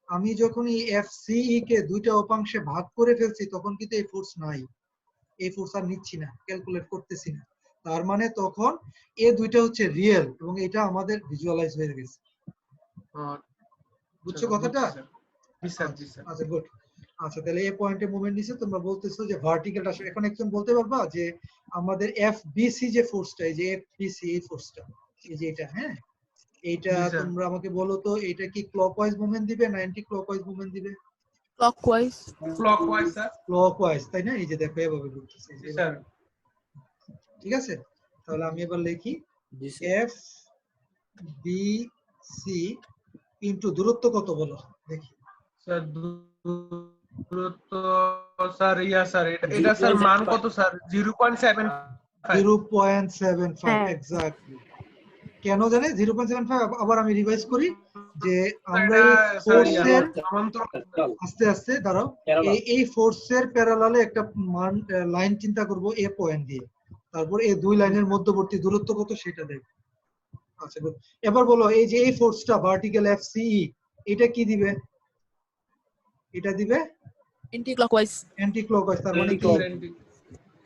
আমি যখন এই এফসিই কে দুইটা উপাংশে ভাগ করে ফেলছি তখন কিন্তু এই ফোর্স নাই, এই ফোর্স আর নিচ্ছি না, ক্যালকুলেট করতেছি না। তার মানে তখন এই দুইটা হচ্ছে রিয়েল এবং এটা আমাদের ভিজুয়ালাইজ হয়ে গেছে। বুঝছো কথাটা? জি স্যার। জি স্যার। আচ্ছা গুড। আচ্ছা তাহলে এই পয়েন্টে মুভমেন্ট নিছে, তোমরা বলতেছো যে ভার্টিক্যালটা আসলে, এখন একজন বলতে পারবা যে আমাদের এফবিসি যে ফোর্সটা, এই যে এফবিসি এই ফোর্সটা, এই যে এটা, হ্যাঁ এইটা জি, স্যার। তোমরা আমাকে বলো তো, এটা কি ক্লকওয়াইজ মুভমেন্ট দিবে না অ্যান্টি ক্লকওয়াইজ মুভমেন্ট দিবে? clockwise. clockwise sir. ক্লকওয়াইজ, তাই না? এই যে দেখো এভাবে ঘুরতেছে, এই যে জি স্যার। ঠিক আছে। তাহলে আমি এবার লিখি জি এফ বি সি ইনটু দূরত্ব কত বলো দেখি। স্যার দূরত্ব স্যার স্যার এটা স্যার মান কত স্যার? 0.75। 0.75 হ্যাঁ। এক্স্যাক্টলি। কেন জানে 0.75? আবার আমি রিভাইজ করি যে আমরা এটা এই স্যার ফোর্সের সমান্তরাল। আস্তে আস্তে দাঁড়াও, Parallel. এই ফোর্সের প্যারালালে একটা মান লাইন চিন্তা করব এ পয়েন্ট দিয়ে, তারপর এই দুই লাইনের মধ্যবর্তী দূরত্ব কত সেটা দেখ। আচ্ছা good. এবার বলো এই যে এই ফোর্সটা ভার্টিক্যাল এফসিই এটা কি দিবে? এটা দিবে Anti-clockwise. অ্যান্টি ক্লকওয়াইজ, তার মানে কি? Anti-clockwise.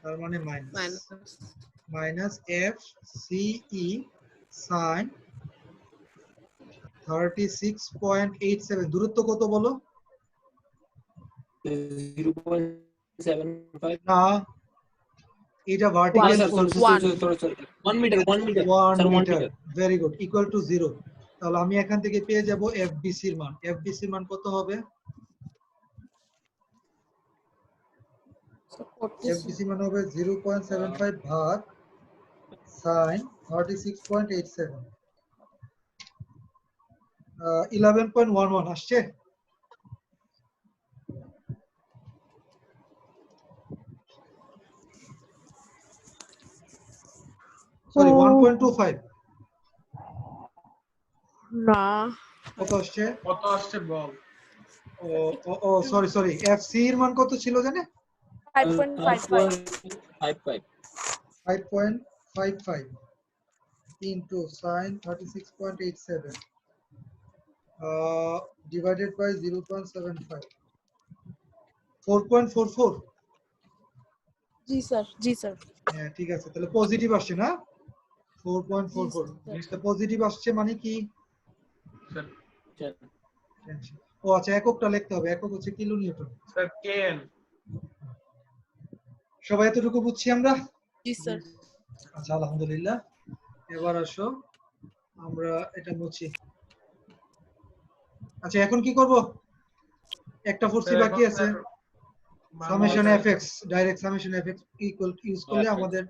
তার মানে minus Minus. Minus F C sine 36.87 দূরত্ব কত বলো? 0.75. না, এটা vertical force, 1 meter. 1 meter. 1 Sir, 1 metre. meter. Very good, equal to 0। তাহলে আমি এখান থেকে পেয়ে যাব এফবিসি এর মান। এফবিসি এর মান কত হবে? এফবিসি মান হবে 0.75 ভাগ sin 36.87 11.11 আসছে। সরি 1.25 না, কত আসছে? কত আসছে বল? ও সরি এফসি এর মান কত ছিল জানে? 5.55. 5.55. 5.55 into sin 36.87 divided by 0.75 4.44। G sir, জি স্যার। হ্যাঁ ঠিক আছে, তাহলে পজিটিভ আসছে না? 4.44 পজিটিভ আসছে মানে কি? স্যার ও আচ্ছা, এককটা লিখতে হবে, একক হচ্ছে কিলো নিউটন। স্যার কেন? সবাই এতটুকু বুঝছি আমরা? জি স্যার। আচ্ছা আলহামদুলিল্লাহ। এবার আসো আমরা এটা মুছি। আচ্ছা এখন কি করব? একটা ফোর্সই বাকি আছে, summation FX, direct summation FX equal use করলে আমাদের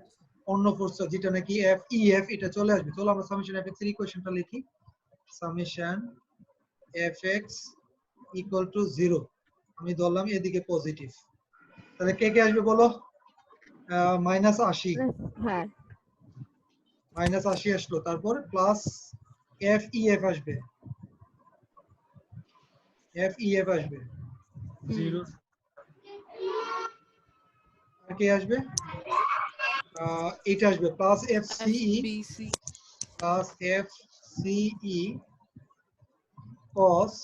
অন্য ফোর্স যেটা নাকি এফ ই এফ এটা চলে আসবে। চলো আমরা সামেশন এফএক্স এর ইকুয়েশনটা লিখি। সামেশন এফএক্স ইকুয়াল টু 0, আমি ধরলাম এদিকে পজিটিভ, তাহলে কে কে আসবে বলো? মাইনাস 80, হ্যাঁ, মাইনাস 80 আসলো, তারপর প্লাস এফ ই এফ আসবে, এফ ই এফ আসবে, 0 আর কে আসবে? এটা আসবে প্লাস এফ সিই FBC. প্লাস এফ সিই cos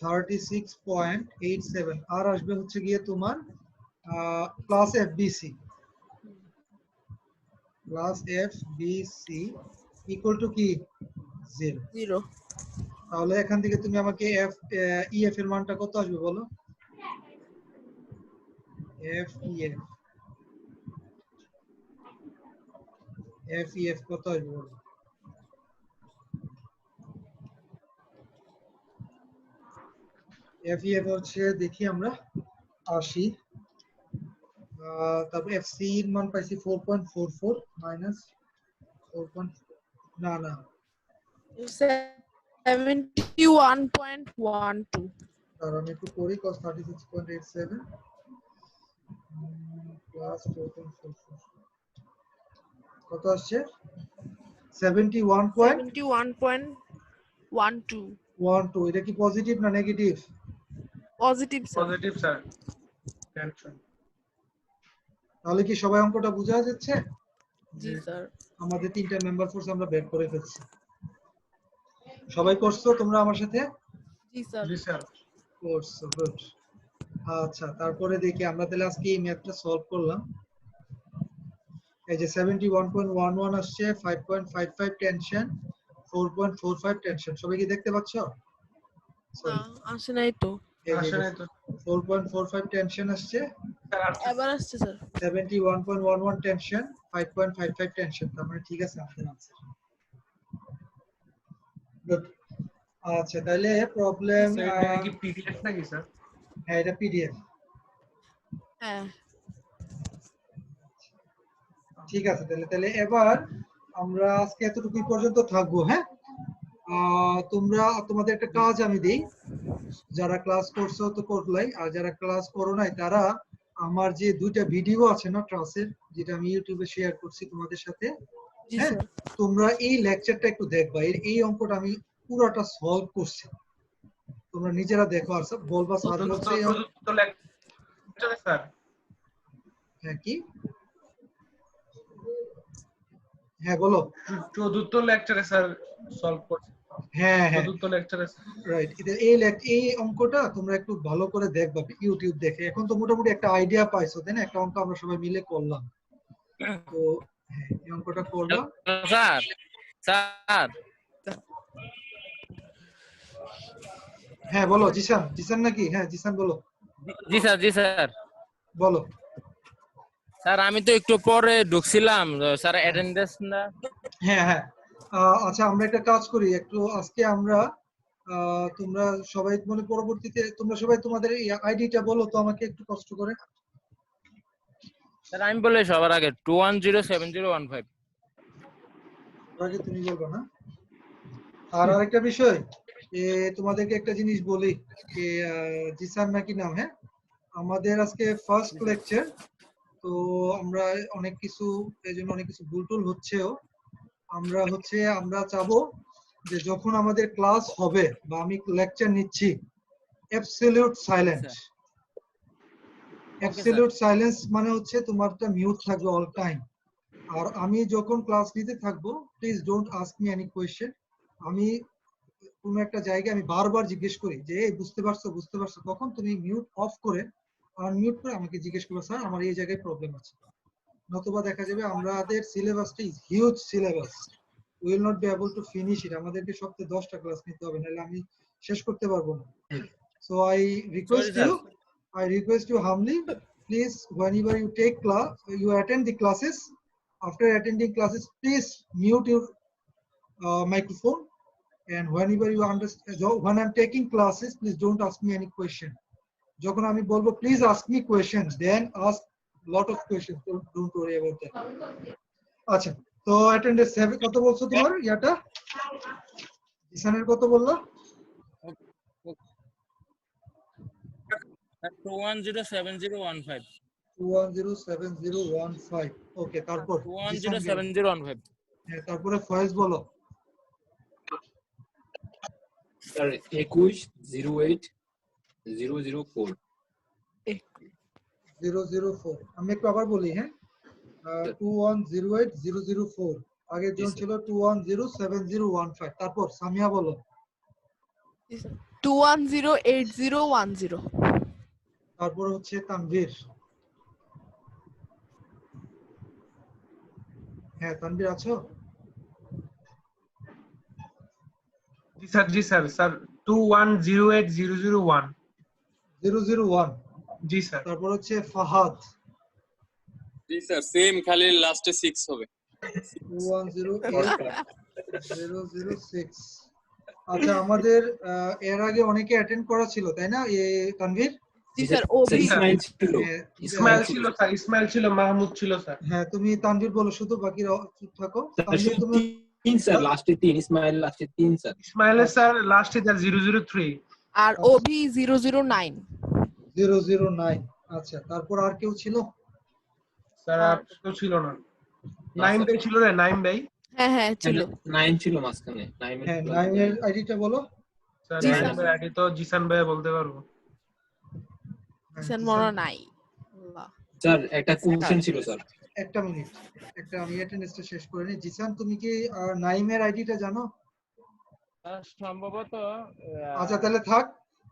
36.87 আর আসবে হচ্ছে গিয়ে তোমার plus FBC, plus FBC equal to কি 0। 0. তাহলে এখান থেকে তুমি আমাকে এফ ইএফ এর মানটা কত আসবে বলো? এফ ইএফ কত আসবে বলো? এফ ইএফ হচ্ছে দেখি আমরা 80, তারপর এফ সি এর মান পাইছি 4.44 মাইনাস 4. না 71.12. আর আমি একটু করি cos 36.87 প্লাস 4.44 কত আসছে? 71.12। 71.12. এটা কি পজিটিভ না negative? Positive sir. Positive sir. Tension. তাহলে কি সবাই অঙ্কটা বোঝা যাচ্ছে? জি স্যার। আমাদের তিনটা মেম্বার ফোর্স আমরা বের করে ফেলছি। সবাই করছো তোমরা আমার সাথে? জি স্যার। জি স্যার। করছো, গুড। আচ্ছা তারপরে দেখি আমরা তাহলে আজকে এই ম্যাথটা সলভ করলাম। এই যে 71.11 আসছে, 5.55 টেনশন, 4.45 টেনশন, সবাই কি দেখতে পাচ্ছ? না, আসে নাই তো। আসে নাই তো। 4.45 টেনশন আসছে, এবার আসছে স্যার। 71.11 টেনশন, 5.55 টেনশন, তার মানে ঠিক আছে আমাদের আনসার। গুড। আচ্ছা তাহলে প্রবলেম স্যার এটা কি পিডিএফ নাকি স্যার? হ্যাঁ এটা পিডিএফ। হ্যাঁ ঠিক আছে তাহলে এবার আমরা আজকে এতটুকুই পর্যন্ত থাকবো। হ্যাঁ তোমরা তোমাদের একটা কাজ আমি দিই, যারা ক্লাস করছো তো করলাই, আর যারা ক্লাস করো নাই তারা আমার যে দুইটা ভিডিও আছে না ক্লাসের, যেটা আমি ইউটিউবে শেয়ার করছি তোমাদের সাথে, জি হ্যাঁ স্যার। তোমরা এই লেকচারটা একটু দেখবা। এই অঙ্কটা আমি পুরোটা সলভ করছি, তোমরা নিজেরা দেখো আর সব বলবা স্যার বলছে। চতুর্থ লেকচারে স্যার। হ্যাঁ কি? হ্যাঁ বলো। চতুর্থ লেকচারে স্যার সলভ করছি। হ্যাঁ হ্যাঁ চতুর্থ লেকচারে রাইট। এই অঙ্কটা তোমরা একটু ভালো করে দেখবা ইউটিউব দেখে। এখন তো মোটামুটি একটা আইডিয়া পাইছো তাই না? একটা অঙ্ক আমরা সবাই মিলে করলাম, তো হ্যাঁ এই অঙ্কটা করবা। স্যার স্যার হ্যাঁ বলো জিসান। জিসান নাকি? হ্যাঁ জিসান বলো। জি স্যার বলো। স্যার আমি তো একটু পরে ঢুকছিলাম স্যার, অ্যাটেন্ডেন্স না। হ্যাঁ হ্যাঁ আচ্ছা আমরা একটা কাজ করি একটু আজকে আমরা তোমরা সবাই মানে পরবর্তীতে তোমরা সবাই তোমাদের আইডিটা বলো তো আমাকে একটু কষ্ট করে। স্যার আমি বলে সবার আগে 2107015। আগে তুমি বলবা না? আর আরেকটা বিষয়, তোমাদেরকে একটা জিনিস বলি, জিসান নাকি নাম, হ্যাঁ আমাদের আজকে ফার্স্ট লেকচার, তো আমরা অনেক কিছু এই জন্য অনেক কিছু ভুলটুল হচ্ছেও। আমরা চাবো যে যখন আমাদের ক্লাস হবে বা আমি লেকচার নিচ্ছি, অ্যাবসলিউট সাইলেন্ট। অ্যাবসলিউট সাইলেন্স মানে হচ্ছে তোমারটা মিউট থাকবে অল টাইম। আর আমি যখন ক্লাস নিতে থাকবো, please don't ask me any question. আমি কোনো একটা জায়গায় আমি বারবার জিজ্ঞেস করি যে এই বুঝতে পারছো, তখন তুমি মিউট অফ করে আনমিউট করে আমাকে জিজ্ঞেস করো স্যার আমার এই জায়গায় প্রবলেম আছে। নতুবা দেখা যাবে আমাদের সিলেবাসটা is huge syllabus, we will not be able to finish it. আমাদেরকে সপ্তাহে 10টা ক্লাস নিতে হবে, নাহলে আমি শেষ করতে পারবো না। So I request you humbly, please whenever you take class, you attend the classes, after attending classes please mute your microphone, and whenever you understand, when I'm taking classes please don't ask me any question. যখন আমি বলবো please ask me questions, then ask lot of questions, don't worry about that. আচ্ছা তো attendance হবে কত বলছো তোমার? ইয়াটা জিসানের কত বললো? 2107015। 2107015 ওকে। তারপর 2107015। হ্যাঁ তারপরে ফয়েজ বলো। স্যার 210808004। 004 আমি একটু আবার বলি। হ্যাঁ 2108004, আগের জন ছিল 2107015। তারপর সামিয়া বলো। 2108010। তারপর হচ্ছে তানভীর। হ্যাঁ তানভীর আছো? জি স্যার স্যার 2108001। 001 জি স্যার। তারপর হচ্ছে ফাহাদ। জি স্যার সেম, খালি লাস্টে 6 হবে। 2108006। আচ্ছা আমাদের এর আগে অনেকে অ্যাটেন্ড করা ছিল তাই না তানভীর? জি স্যার ওবি ইসমাইল ছিল। ইসমাইল ছিল স্যার, ইসমাইল ছিল, মাহমুদ ছিল স্যার। হ্যাঁ তুমি তানভীর বলো শুধু, বাকিরা চুপ থাকো। তানভীর তুমি 3 স্যার, লাস্টে 3। ইসমাইল লাস্টে 3 স্যার। ইসমাইলের স্যার লাস্টে তার 003 আর ওবি 009। 009 আচ্ছা। তারপর আর কেউ ছিল? স্যার আর কেউ ছিল না। নাইম ভাই ছিল রে, নাইম ভাই। হ্যাঁ হ্যাঁ ছিল। 9 ছিল মাঝখানে। হ্যাঁ নাইমের আইডিটা বলো। স্যার জি, নাইম ভাই আইডি তো জিসান ভাই বলতে পারবো। জিসান মনে নাই। আল্লাহ। স্যার একটা কোশ্চেন ছিল স্যার। একটা মিনিট, আমি অ্যাটেন্ডেন্সটা শেষ করে নিই। জিসান তুমি কি নাইমের আইডিটা জানো? সম্ভবত। আচ্ছা তাহলে থাক,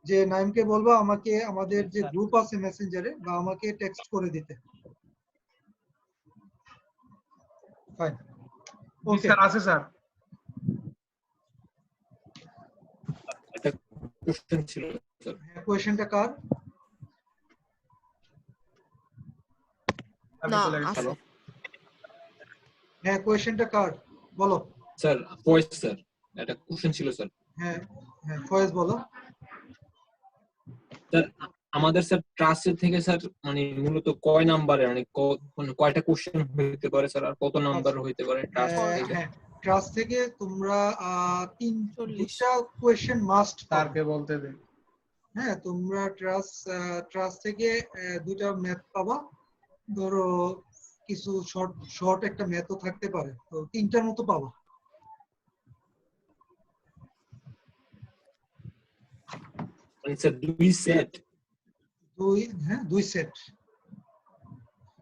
যে নাইমকে বলবো আমাকে আমাদের যে গ্রুপ আছে মেসেঞ্জারে বা আমাকে টেক্সট করে দিতে। ফাইন ওকে স্যার আছে স্যার। একটা কোশ্চেন ছিল স্যার। কোয়েশ্চেনটা কার? না আছে। হ্যাঁ কোয়েশ্চেনটা কার বলো। স্যার ভয়েস স্যার একটা কোশ্চেন ছিল স্যার। হ্যাঁ হ্যাঁ ফয়েজ বলো। স্যার আমাদের স্যার ট্রাস্টের থেকে স্যার মানে মূলত কয় নাম্বারে মানে মানে কয়টা কোশ্চেন হইতে পারে স্যার আর কত নাম্বার হইতে পারে ট্রাস্ট থেকে? হ্যাঁ ট্রাস্ট থেকে তোমরা 40 দুটা কোয়েশ্চেন মাস্ট স্যারকে বলতে দে। হ্যাঁ তোমরা ট্রাস্ট থেকে দুইটা ম্যাথ পাবা, ধরো কিছু শর্ট একটা ম্যাথও থাকতে পারে, তো তিনটার মতো পাবা। মানে স্যার দুই সেট?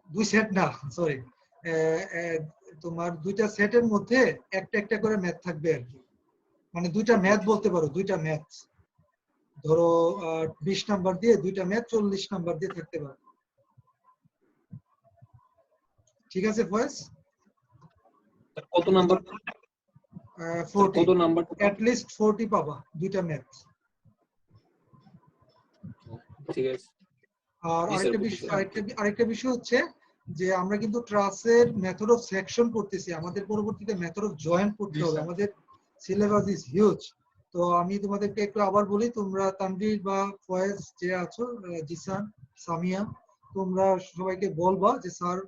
দুই সেট না সরি, তোমার দুইটা সেটের মধ্যে একটা একটা করে ম্যাথ থাকবে আর কি, মানে দুইটা ম্যাথ বলতে পারো, দুইটা ম্যাথ ধরো 20 নাম্বার দিয়ে দুইটা ম্যাথ 40 নাম্বার দিয়ে থাকতে পারে। ঠিক আছে ফয়েজ? কত নাম্বার? 40 কত নাম্বার? at least 40 পাবা দুইটা ম্যাথ। ঠিক আছে। আর জি স্যার, আরেকটা বিষয় হচ্ছে যে আমরা কিন্তু ট্রাসের মেথড অফ সেকশন করতেছি, আমাদের পরবর্তীতে মেথড অফ জয়েন্ট করতে হবে, আমাদের সিলেবাস ইজ হিউজ। তো আমি তোমাদেরকে একটু আবার বলি, তোমরা তানভীর বা ফয়েজ যে আছো, জিসান, সামিয়া, তোমরা সবাইকে বলবা যে স্যার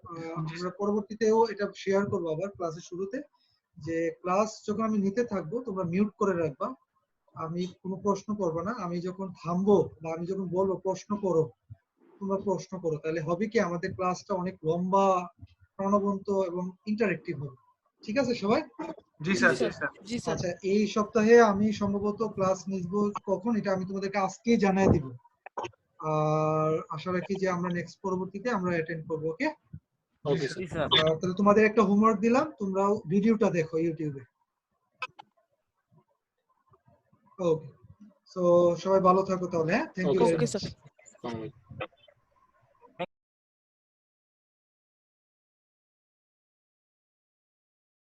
আমরা পরবর্তীতেও এটা শেয়ার করবো আবার ক্লাসের শুরুতে, যে ক্লাস যখন আমি নিতে থাকবো তোমরা মিউট করে রাখবা, আমি কোনো প্রশ্ন করবো না, আমি যখন থামবো বা আমি যখন বলবো প্রশ্ন করো, তোমরা প্রশ্ন করো, তাহলে হবে কি আমাদের ক্লাসটা অনেক লম্বা, প্রাণবন্ত এবং ইন্টারেক্টিভ হবে। ঠিক আছে সবাই? জি স্যার। জি স্যার। আচ্ছা এই সপ্তাহে আমি সম্ভবত ক্লাস নিব কখন এটা আমি তোমাদেরকে আজকেই জানিয়ে দিব, আর আশা রাখি যে আমরা নেক্সট পরবর্তীতে আমরা অ্যাটেন্ড করব। ওকে ওকে স্যার। তাহলে তোমাদের একটা হোমওয়ার্ক দিলাম, তোমরাও ভিডিওটা দেখো ইউটিউবে। ওকে সো সবাই ভালো থাকো তাহলে, হ্যাঁ thank you okay very okay much. Sir. আসসালামু আলাইকুম।